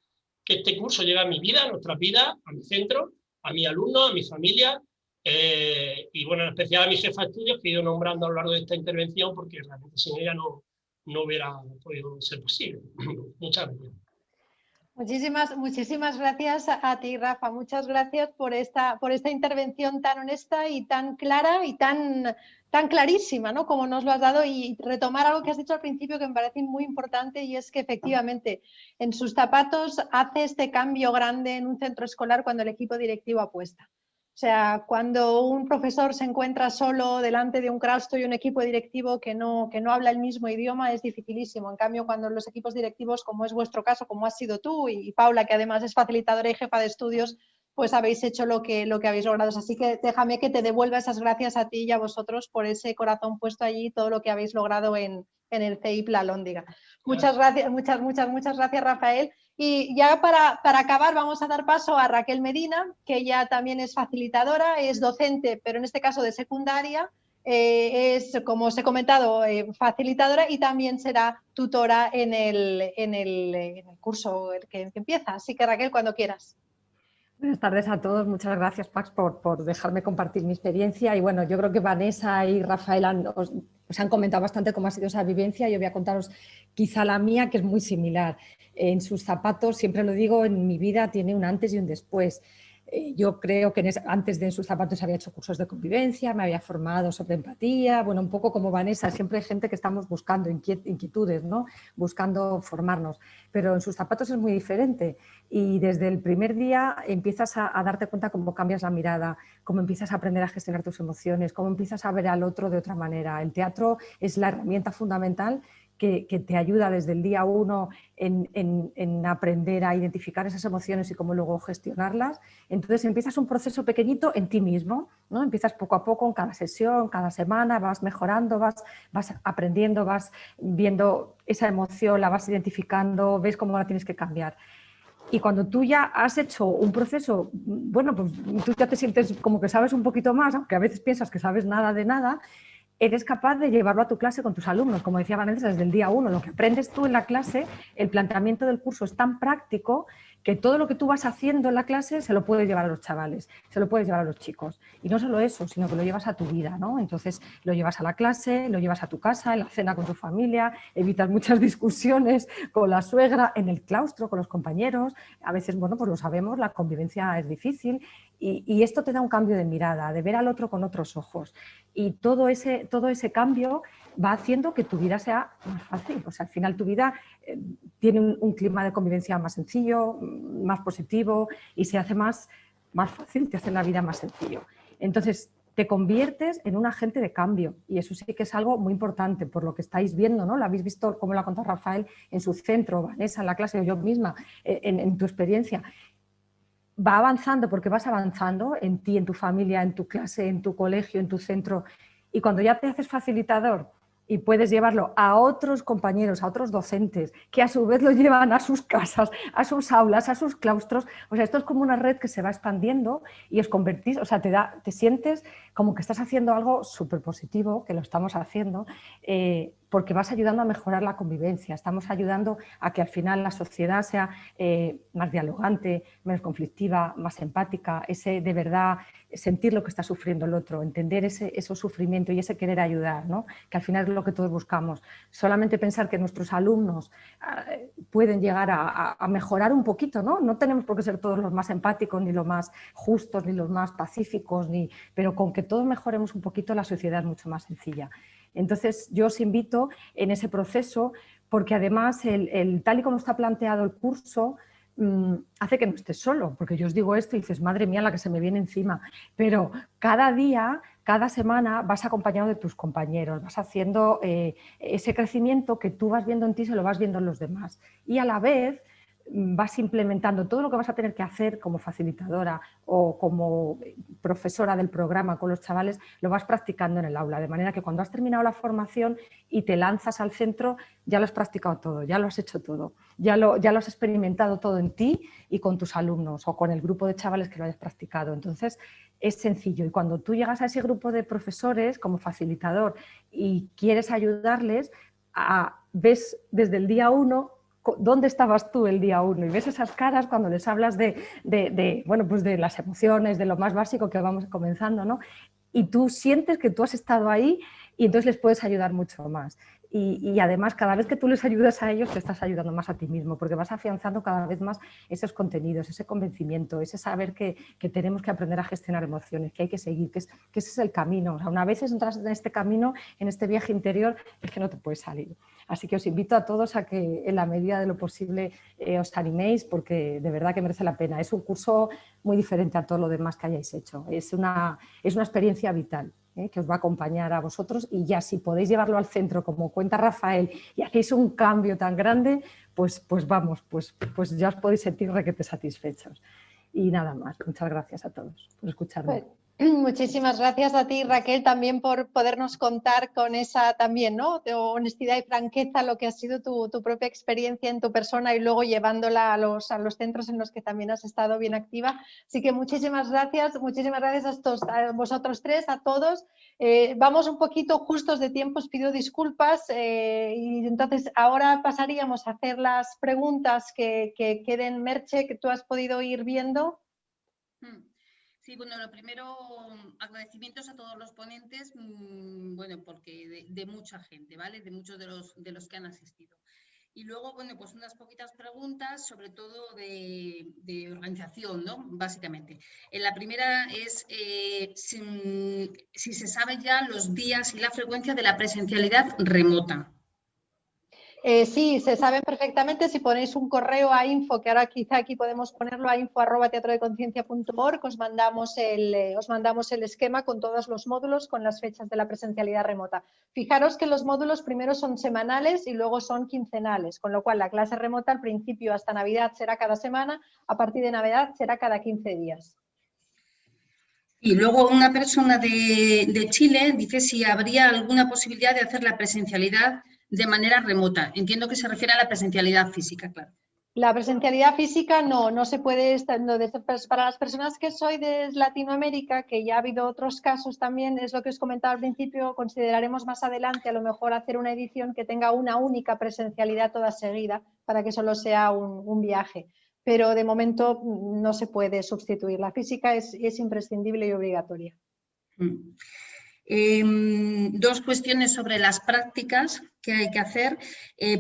este curso llegue a mi vida, a nuestras vidas, a mi centro, a mis alumnos, a mi familia, y bueno, en especial a mi jefa de estudios, que he ido nombrando a lo largo de esta intervención, porque realmente sin ella no hubiera podido ser posible. Muchas gracias. Muchísimas gracias a ti, Rafa. Muchas gracias por esta intervención tan honesta y tan clara y tan clarísima, ¿no? Como nos lo has dado, y retomar algo que has dicho al principio que me parece muy importante, y es que efectivamente en sus zapatos hace este cambio grande en un centro escolar cuando el equipo directivo apuesta. O sea, cuando un profesor se encuentra solo delante de un claustro y un equipo directivo que no habla el mismo idioma, es dificilísimo. En cambio, cuando los equipos directivos, como es vuestro caso, como has sido tú y Paula, que además es facilitadora y jefa de estudios, pues habéis hecho lo que habéis logrado. Así que déjame que te devuelva esas gracias a ti y a vosotros por ese corazón puesto allí y todo lo que habéis logrado en el CEIP La Alhóndiga. Muchas gracias, muchas gracias, Rafael. Y ya para acabar vamos a dar paso a Raquel Medina, que ella también es facilitadora, es docente, pero en este caso de secundaria, es, como os he comentado, facilitadora, y también será tutora en el curso que empieza. Así que, Raquel, cuando quieras. Buenas tardes a todos, muchas gracias, Pax, por dejarme compartir mi experiencia. Y bueno, yo creo que Vanessa y Rafael os han comentado bastante cómo ha sido esa vivencia. Yo voy a contaros quizá la mía, que es muy similar. En sus zapatos, siempre lo digo, en mi vida tiene un antes y un después. Yo creo que antes de En sus zapatos había hecho cursos de convivencia, me había formado sobre empatía, bueno, un poco como Vanessa, siempre hay gente que estamos buscando inquietudes, ¿no? Buscando formarnos, pero En sus zapatos es muy diferente, y desde el primer día empiezas a darte cuenta cómo cambias la mirada, cómo empiezas a aprender a gestionar tus emociones, cómo empiezas a ver al otro de otra manera. El teatro es la herramienta fundamental que te ayuda desde el día 1 en aprender a identificar esas emociones y cómo luego gestionarlas. Entonces empiezas un proceso pequeñito en ti mismo, ¿no? Empiezas poco a poco en cada sesión, cada semana, vas mejorando, vas aprendiendo, vas viendo esa emoción, la vas identificando, ves cómo la tienes que cambiar. Y cuando tú ya has hecho un proceso, bueno, pues tú ya te sientes como que sabes un poquito más, aunque a veces piensas que sabes nada de nada, eres capaz de llevarlo a tu clase con tus alumnos. Como decía Vanessa, desde el día 1, lo que aprendes tú en la clase, el planteamiento del curso es tan práctico que todo lo que tú vas haciendo en la clase se lo puedes llevar a los chavales, se lo puedes llevar a los chicos. Y no solo eso, sino que lo llevas a tu vida, ¿no? Entonces lo llevas a la clase, lo llevas a tu casa, en la cena con tu familia, evitas muchas discusiones con la suegra, en el claustro, con los compañeros. A veces, bueno, pues lo sabemos, la convivencia es difícil y esto te da un cambio de mirada, de ver al otro con otros ojos. Y todo ese cambio va haciendo que tu vida sea más fácil. O sea, al final tu vida tiene un clima de convivencia más sencillo, más positivo y se hace más fácil, te hace la vida más sencillo. Entonces, te conviertes en un agente de cambio y eso sí que es algo muy importante por lo que estáis viendo, ¿no? Lo habéis visto, como lo ha contado Rafael, en su centro, Vanessa en la clase o yo misma, en tu experiencia. Va avanzando porque vas avanzando en ti, en tu familia, en tu clase, en tu colegio, en tu centro. Y cuando ya te haces facilitador y puedes llevarlo a otros compañeros, a otros docentes, que a su vez lo llevan a sus casas, a sus aulas, a sus claustros, o sea, esto es como una red que se va expandiendo y os convertís, o sea, te sientes como que estás haciendo algo súper positivo, que lo estamos haciendo, porque vas ayudando a mejorar la convivencia, estamos ayudando a que al final la sociedad sea más dialogante, menos conflictiva, más empática, ese de verdad sentir lo que está sufriendo el otro, entender ese sufrimiento y ese querer ayudar, ¿no? Que al final es lo que todos buscamos. Solamente pensar que nuestros alumnos pueden llegar a mejorar un poquito, ¿no? No tenemos por qué ser todos los más empáticos, ni los más justos, ni los más pacíficos, pero con que todos mejoremos un poquito, la sociedad es mucho más sencilla. Entonces, yo os invito en ese proceso, porque además, tal y como está planteado el curso, hace que no estés solo, porque yo os digo esto y dices, madre mía, la que se me viene encima, pero cada día, cada semana vas acompañado de tus compañeros, vas haciendo ese crecimiento que tú vas viendo en ti, se lo vas viendo en los demás y a la vez vas implementando todo lo que vas a tener que hacer como facilitadora o como profesora del programa con los chavales, lo vas practicando en el aula, de manera que cuando has terminado la formación y te lanzas al centro, ya lo has practicado todo, ya lo has hecho todo, ya lo has experimentado todo en ti y con tus alumnos o con el grupo de chavales que lo hayas practicado. Entonces, es sencillo y cuando tú llegas a ese grupo de profesores como facilitador y quieres ayudarles, ves desde el día 1 ¿dónde estabas tú el día 1? Y ves esas caras cuando les hablas bueno, pues de las emociones, de lo más básico que vamos comenzando, ¿no? Y tú sientes que tú has estado ahí y entonces les puedes ayudar mucho más. Y además, cada vez que tú les ayudas a ellos, te estás ayudando más a ti mismo, porque vas afianzando cada vez más esos contenidos, ese convencimiento, ese saber que tenemos que aprender a gestionar emociones, que hay que seguir, que ese es el camino. O sea, una vez entras en este camino, en este viaje interior, es que no te puedes salir. Así que os invito a todos a que en la medida de lo posible os animéis, porque de verdad que merece la pena. Es un curso muy diferente a todo lo demás que hayáis hecho. Es una experiencia vital, que os va a acompañar a vosotros y ya si podéis llevarlo al centro, como cuenta Rafael, y hacéis un cambio tan grande, pues vamos, pues ya os podéis sentir requete satisfechos. Y nada más, muchas gracias a todos por escucharme. Muchísimas gracias a ti, Raquel, también por podernos contar con esa también, ¿no?, de honestidad y franqueza lo que ha sido tu propia experiencia en tu persona y luego llevándola a los centros en los que también has estado bien activa. Así que muchísimas gracias a vosotros tres, a todos. Vamos un poquito justos de tiempo, os pido disculpas y entonces ahora pasaríamos a hacer las preguntas que queden. Merche, que tú has podido ir viendo. Sí, bueno, lo primero, agradecimientos a todos los ponentes, bueno, porque de mucha gente, ¿vale? De muchos de los que han asistido. Y luego, bueno, pues unas poquitas preguntas, sobre todo de organización, ¿no? Básicamente. La primera es si se sabe ya los días y la frecuencia de la presencialidad remota. Sí, se saben perfectamente. Si ponéis un correo a info, que ahora quizá aquí podemos ponerlo a info@teatrodeconciencia.org, os mandamos el esquema con todos los módulos, con las fechas de la presencialidad remota. Fijaros que los módulos primero son semanales y luego son quincenales, con lo cual la clase remota al principio hasta Navidad será cada semana, a partir de Navidad será cada 15 días. Y luego una persona de Chile dice si habría alguna posibilidad de hacer la presencialidad de manera remota. Entiendo que se refiere a la presencialidad física, claro. La presencialidad física no se puede, para las personas que soy de Latinoamérica, que ya ha habido otros casos también, es lo que os comentaba al principio, consideraremos más adelante a lo mejor hacer una edición que tenga una única presencialidad toda seguida para que solo sea un viaje. Pero de momento no se puede sustituir. La física es imprescindible y obligatoria. Dos cuestiones sobre las prácticas que hay que hacer.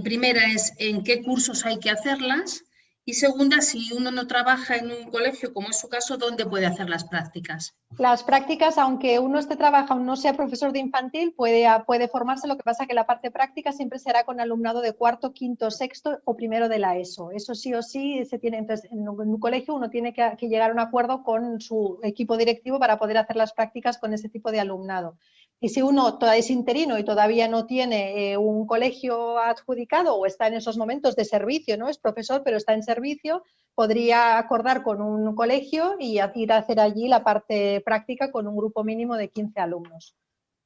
Primera es en qué cursos hay que hacerlas y segunda, si uno no trabaja en un colegio, como es su caso, ¿dónde puede hacer las prácticas? Las prácticas, aunque uno trabajando, no sea profesor de infantil, puede formarse. Lo que pasa es que la parte práctica siempre será con alumnado de cuarto, quinto, sexto o primero de la ESO. Eso sí o sí se tiene. Entonces, en un colegio uno tiene que llegar a un acuerdo con su equipo directivo para poder hacer las prácticas con ese tipo de alumnado. Y si uno es interino y todavía no tiene un colegio adjudicado o está en esos momentos de servicio, no es profesor, pero está en servicio, podría acordar con un colegio y ir a hacer allí la parte práctica con un grupo mínimo de 15 alumnos.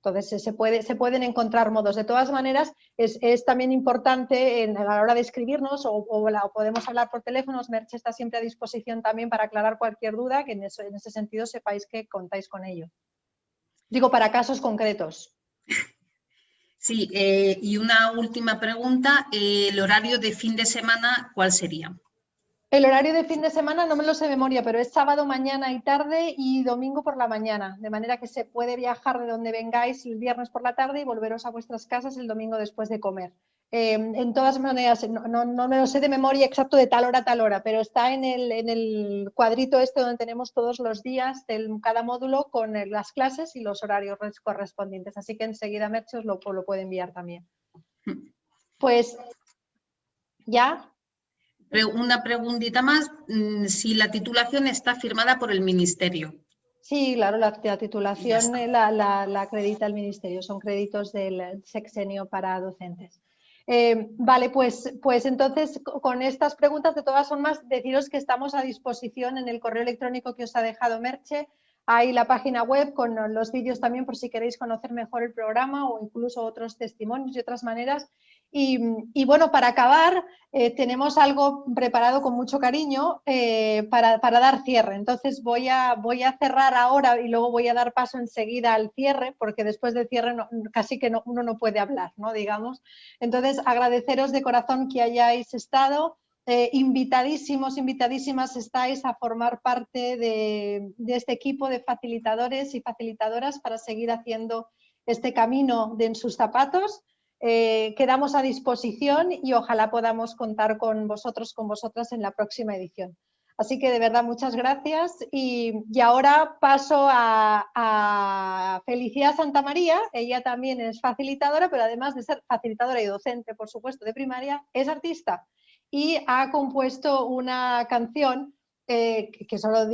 Entonces, se pueden encontrar modos. De todas maneras, es también importante a la hora de escribirnos o podemos hablar por teléfonos. Merche está siempre a disposición también para aclarar cualquier duda, que en ese sentido sepáis que contáis con ello. Digo, para casos concretos. Sí, y una última pregunta, el horario de fin de semana, ¿cuál sería? El horario de fin de semana no me lo sé de memoria, pero es sábado mañana y tarde y domingo por la mañana, de manera que se puede viajar de donde vengáis el viernes por la tarde y volveros a vuestras casas el domingo después de comer. En todas maneras, no me lo sé de memoria exacto de tal hora a tal hora, pero está en el cuadrito este donde tenemos todos los días de cada módulo con las clases y los horarios correspondientes. Así que enseguida Merche os lo puede enviar también. Pues ya. Una preguntita más, si la titulación está firmada por el Ministerio. Sí, claro, la titulación la acredita el Ministerio, son créditos del sexenio para docentes. Vale, pues entonces con estas preguntas, de todas formas, deciros que estamos a disposición en el correo electrónico que os ha dejado Merche. Hay la página web con los vídeos también por si queréis conocer mejor el programa o incluso otros testimonios y otras maneras. Y bueno, para acabar, tenemos algo preparado con mucho cariño para dar cierre. Entonces voy a cerrar ahora y luego voy a dar paso enseguida al cierre, porque después del cierre casi que uno no puede hablar, ¿no? Digamos. Entonces, agradeceros de corazón que hayáis estado. Invitadísimos, invitadísimas estáis a formar parte de este equipo de facilitadores y facilitadoras para seguir haciendo este camino en sus zapatos. Quedamos a disposición y ojalá podamos contar con vosotros, con vosotras en la próxima edición. Así que de verdad muchas gracias y ahora paso a Felicidad Santamaría. Ella también es facilitadora, pero además de ser facilitadora y docente, por supuesto, de primaria, es artista y ha compuesto una canción que solo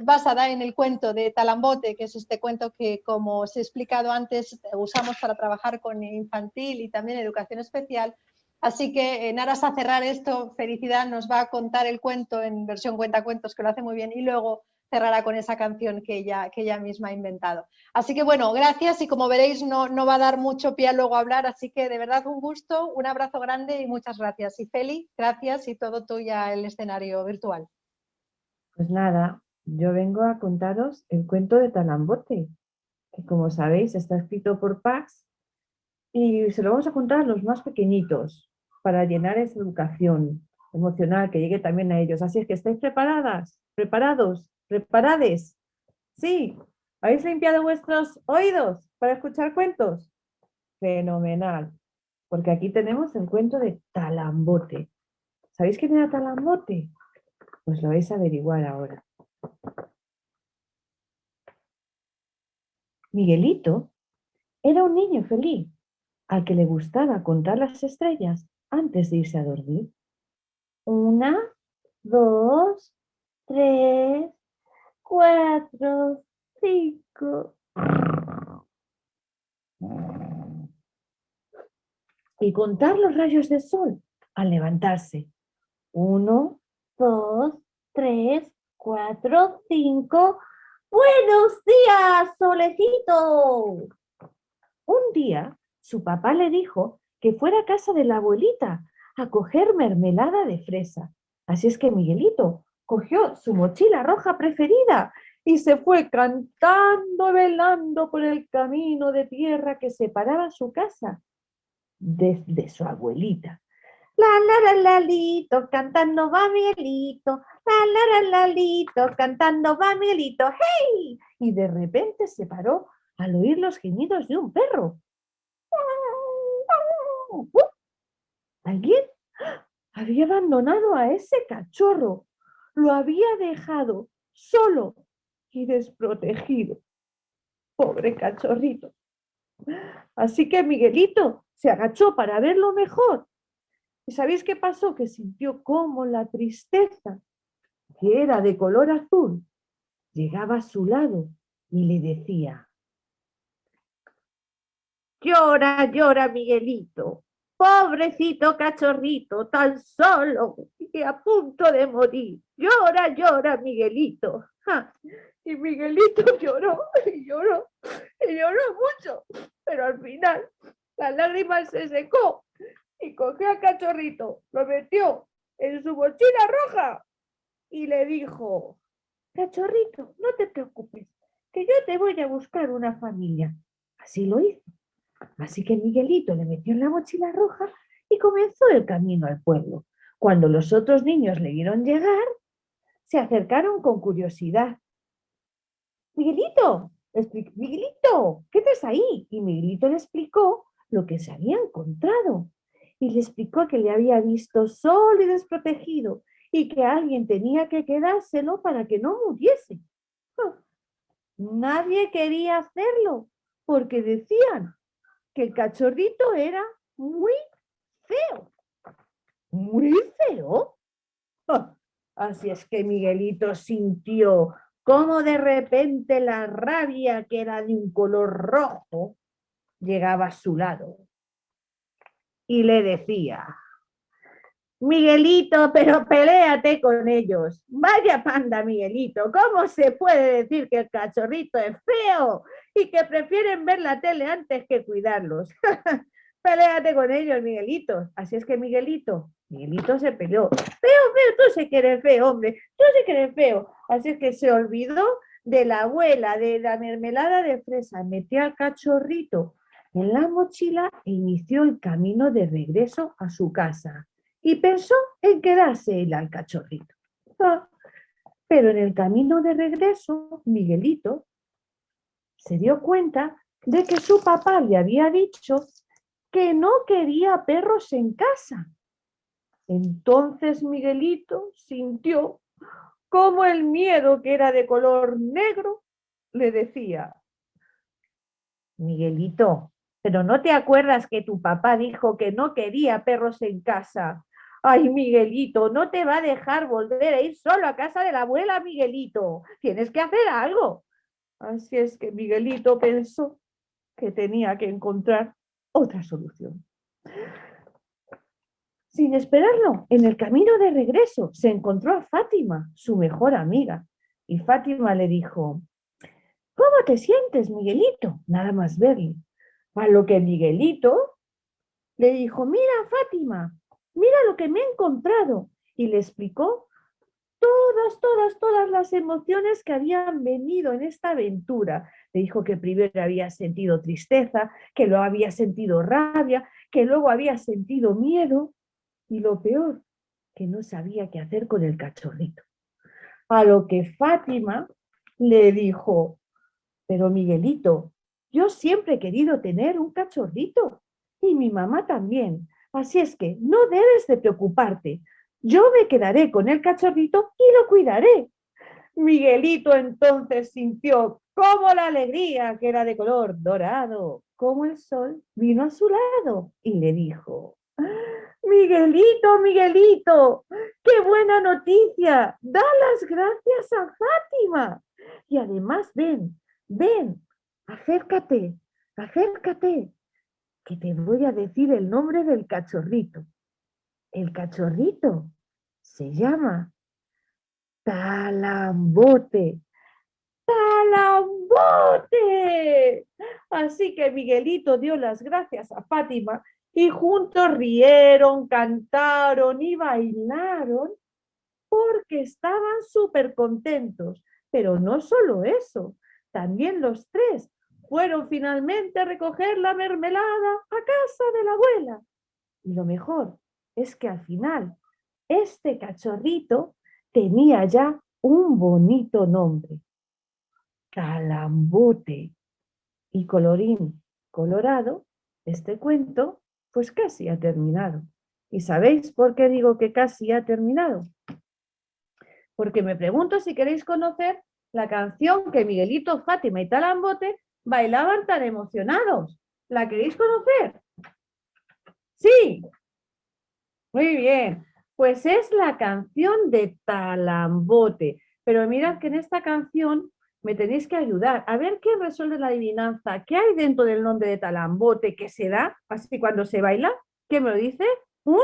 basada en el cuento de Talambote, que es este cuento que, como os he explicado antes, usamos para trabajar con infantil y también educación especial. Así que en aras a cerrar esto, Felicidad nos va a contar el cuento en versión cuentacuentos, que lo hace muy bien, y luego cerrará con esa canción que ella misma ha inventado. Así que bueno, gracias y como veréis no va a dar mucho pie luego a hablar, así que de verdad un gusto, un abrazo grande y muchas gracias. Y Feli, gracias y todo tuya el escenario virtual. Pues nada, yo vengo a contaros el cuento de Talambote, que como sabéis está escrito por Pax y se lo vamos a contar a los más pequeñitos para llenar esa educación emocional que llegue también a ellos. Así es que ¿estáis preparadas? ¿Preparados? ¿Preparades? Sí. ¿Habéis limpiado vuestros oídos para escuchar cuentos? Fenomenal. Porque aquí tenemos el cuento de Talambote. ¿Sabéis quién era Talambote? Pues lo vais a averiguar ahora. Miguelito era un niño feliz al que le gustaba contar las estrellas antes de irse a dormir. 1, 2, 3, 4, 5. Y contar los rayos de sol al levantarse. 1, 2, 3, 4, 5. ¡Buenos días, solecito! Un día, su papá le dijo que fuera a casa de la abuelita a coger mermelada de fresa. Así es que Miguelito cogió su mochila roja preferida y se fue cantando, velando por el camino de tierra que separaba su casa desde su abuelita. Lalito, cantando va Miguelito, lalito, cantando va Miguelito, ¡hey! Y de repente se paró al oír los gemidos de un perro. ¿Alguien había abandonado a ese cachorro? Lo había dejado solo y desprotegido. Pobre cachorrito. Así que Miguelito se agachó para verlo mejor. ¿Y sabéis qué pasó? Que sintió cómo la tristeza, que era de color azul, llegaba a su lado y le decía: llora, llora, Miguelito, pobrecito cachorrito, tan solo y a punto de morir. Llora, llora, Miguelito. ¡Ja! Y Miguelito lloró y lloró y lloró mucho, pero al final la lágrima se secó y cogió al cachorrito, lo metió en su mochila roja y le dijo: cachorrito, no te preocupes, que yo te voy a buscar una familia. Así lo hizo. Así que Miguelito le metió en la mochila roja y comenzó el camino al pueblo. Cuando los otros niños le vieron llegar, se acercaron con curiosidad. Miguelito, Miguelito, ¿qué estás ahí? Y Miguelito le explicó lo que se había encontrado. Y le explicó que le había visto solo y desprotegido y que alguien tenía que quedárselo para que no muriese. Nadie quería hacerlo porque decían que el cachorrito era muy feo. ¿Muy feo? Así es que Miguelito sintió cómo de repente la rabia, que era de un color rojo, llegaba a su lado y le decía: Miguelito, pero peléate con ellos. Vaya panda, Miguelito, ¿cómo se puede decir que el cachorrito es feo y que prefieren ver la tele antes que cuidarlos? Peléate con ellos, Miguelito. Así es que Miguelito se peleó. Feo, tú sí que eres feo, hombre, tú sí que eres feo. Así es que se olvidó de la abuela, de la mermelada de fresa, metió al cachorrito en la mochila e inició el camino de regreso a su casa. Y pensó en quedarse él al cachorrito. Pero en el camino de regreso, Miguelito se dio cuenta de que su papá le había dicho que no quería perros en casa. Entonces Miguelito sintió cómo el miedo, que era de color negro, le decía: Miguelito, ¿pero no te acuerdas que tu papá dijo que no quería perros en casa? Ay, Miguelito, no te va a dejar volver a ir solo a casa de la abuela, Miguelito. Tienes que hacer algo. Así es que Miguelito pensó que tenía que encontrar otra solución. Sin esperarlo, en el camino de regreso se encontró a Fátima, su mejor amiga. Y Fátima le dijo: ¿cómo te sientes, Miguelito? Nada más verle. A lo que Miguelito le dijo: mira, Fátima, mira lo que me he encontrado. Y le explicó todas las emociones que habían venido en esta aventura. Le dijo que primero había sentido tristeza, que luego había sentido rabia, que luego había sentido miedo y lo peor, que no sabía qué hacer con el cachorrito. A lo que Fátima le dijo: pero Miguelito, yo siempre he querido tener un cachorrito y mi mamá también. Así es que no debes de preocuparte. Yo me quedaré con el cachorrito y lo cuidaré. Miguelito entonces sintió cómo la alegría, que era de color dorado, como el sol, vino a su lado y le dijo: Miguelito, Miguelito, qué buena noticia. Da las gracias a Fátima. Y además, ven, ven, acércate, acércate, que te voy a decir el nombre del cachorrito. El cachorrito se llama Talambote. ¡Talambote! Así que Miguelito dio las gracias a Fátima y juntos rieron, cantaron y bailaron porque estaban súper contentos. Pero no solo eso, también los tres fueron finalmente a recoger la mermelada a casa de la abuela. Y lo mejor es que al final este cachorrito tenía ya un bonito nombre. Talambote. Y colorín colorado, este cuento pues casi ha terminado. ¿Y sabéis por qué digo que casi ha terminado? Porque me pregunto si queréis conocer la canción que Miguelito, Fátima y Talambote bailaban tan emocionados. ¿La queréis conocer? Sí. Muy bien. Pues es la canción de Talambote. Pero mirad que en esta canción me tenéis que ayudar. A ver quién resuelve la adivinanza. ¿Qué hay dentro del nombre de Talambote que se da así cuando se baila? ¿Qué me lo dice? Un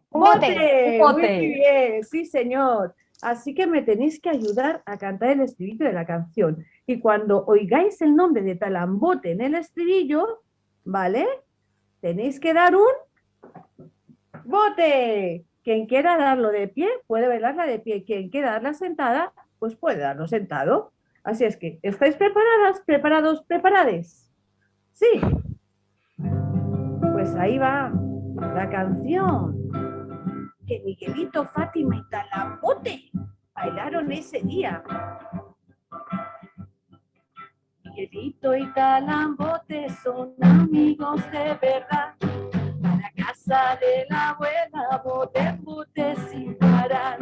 bote. bote. Muy bien, sí señor. Así que me tenéis que ayudar a cantar el estribillo de la canción. Y cuando oigáis el nombre de Talambote en el estribillo, ¿vale? Tenéis que dar un bote. Quien quiera darlo de pie, puede bailarla de pie. Quien quiera darla sentada, pues puede darlo sentado. Así es que, ¿estáis preparadas, preparados, preparades? Sí. Pues ahí va la canción que Miguelito, Fátima y Talambote bailaron ese día. Miguelito y Talambote son amigos de verdad. Para casa de la abuela, bote en bote sin parar.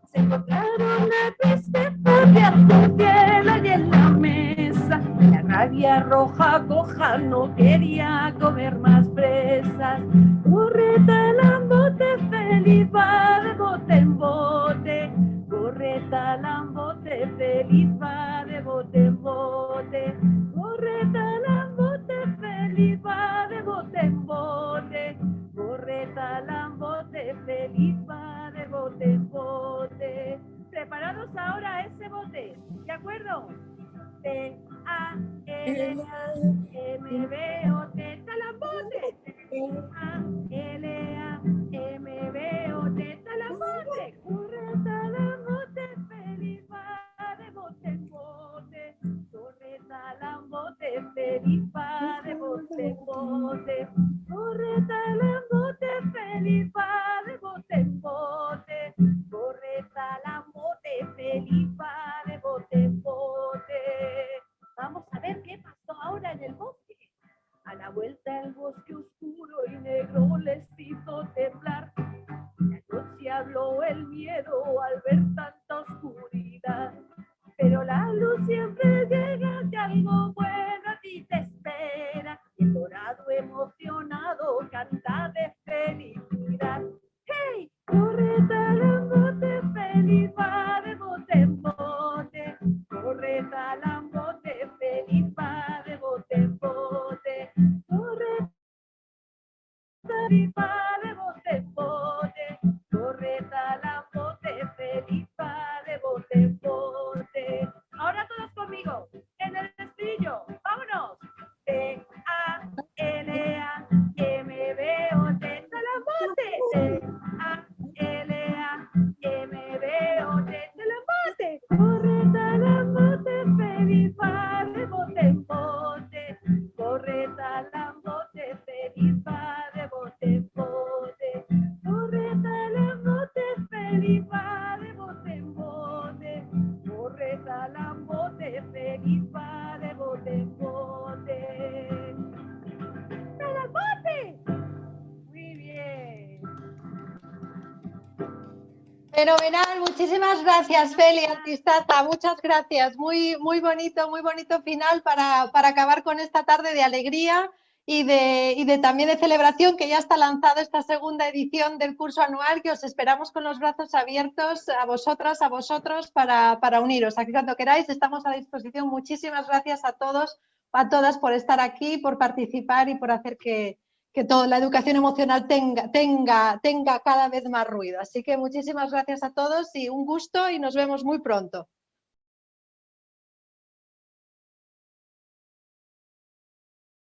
Se encontraron la tristeza de azul cielo y en la mesa. La rabia roja coja no quería comer más fresas. Corre Talambote, feliz va de bote en bote. Corre Talambote, feliz va de bote en bote. Corre Talambote, feliz va de bote en bote. Corre Talambote, feliz va de bote en bote. ¿Preparados ahora a ese bote? ¿De acuerdo? T-A-L-A-M-B-O-T, Talambote. T-A-L-A-M-B-O-T, Talambote. Corre Talambote, feliz va de bote en bote. Corre Talambote, feliz va de bote en bote. Corre Talambote, feliz va de bote en bote. Corre Talambote, feliz va de bote en bote. Vamos a ver qué pasó ahora en el bosque. A la vuelta el bosque oscuro y negro les hizo temblar. La noche habló el miedo al ver tanta oscuridad. Pero la luz siempre llega, que algo bueno a ti te espera. Y el dorado emocionado canta de felicidad. ¡Hey! Corre Talambote, feliz va de bote en bote. Corre Talambote, feliz va de bote en bote. Corre feliz va de bote en bote. Corre Talambote, feliz va de bote en bote. Ahora todos conmigo, en el estribillo, vámonos. T-A-L-A-M-B-O-T, Talambote. T-A-L-A-M-B-O-T, Talambote. Corre Talambote, feliz va de bote en bote. Corre Talambote, feliz va de bote en bote. Corre Talambote, feliz va de bote en bote. Corre Talambote, feliz va de bote en bote. ¡Talambote! Muy bien. Fenomenal, muchísimas gracias, Feli, artistaza, muchas gracias. Muy bonito final para acabar con esta tarde de alegría también de celebración, que ya está lanzado esta segunda edición del curso anual, que os esperamos con los brazos abiertos a vosotras, a vosotros, para uniros. Aquí cuando queráis estamos a disposición. Muchísimas gracias a todos, a todas por estar aquí, por participar y por hacer que toda la educación emocional tenga cada vez más ruido. Así que muchísimas gracias a todos y un gusto y nos vemos muy pronto.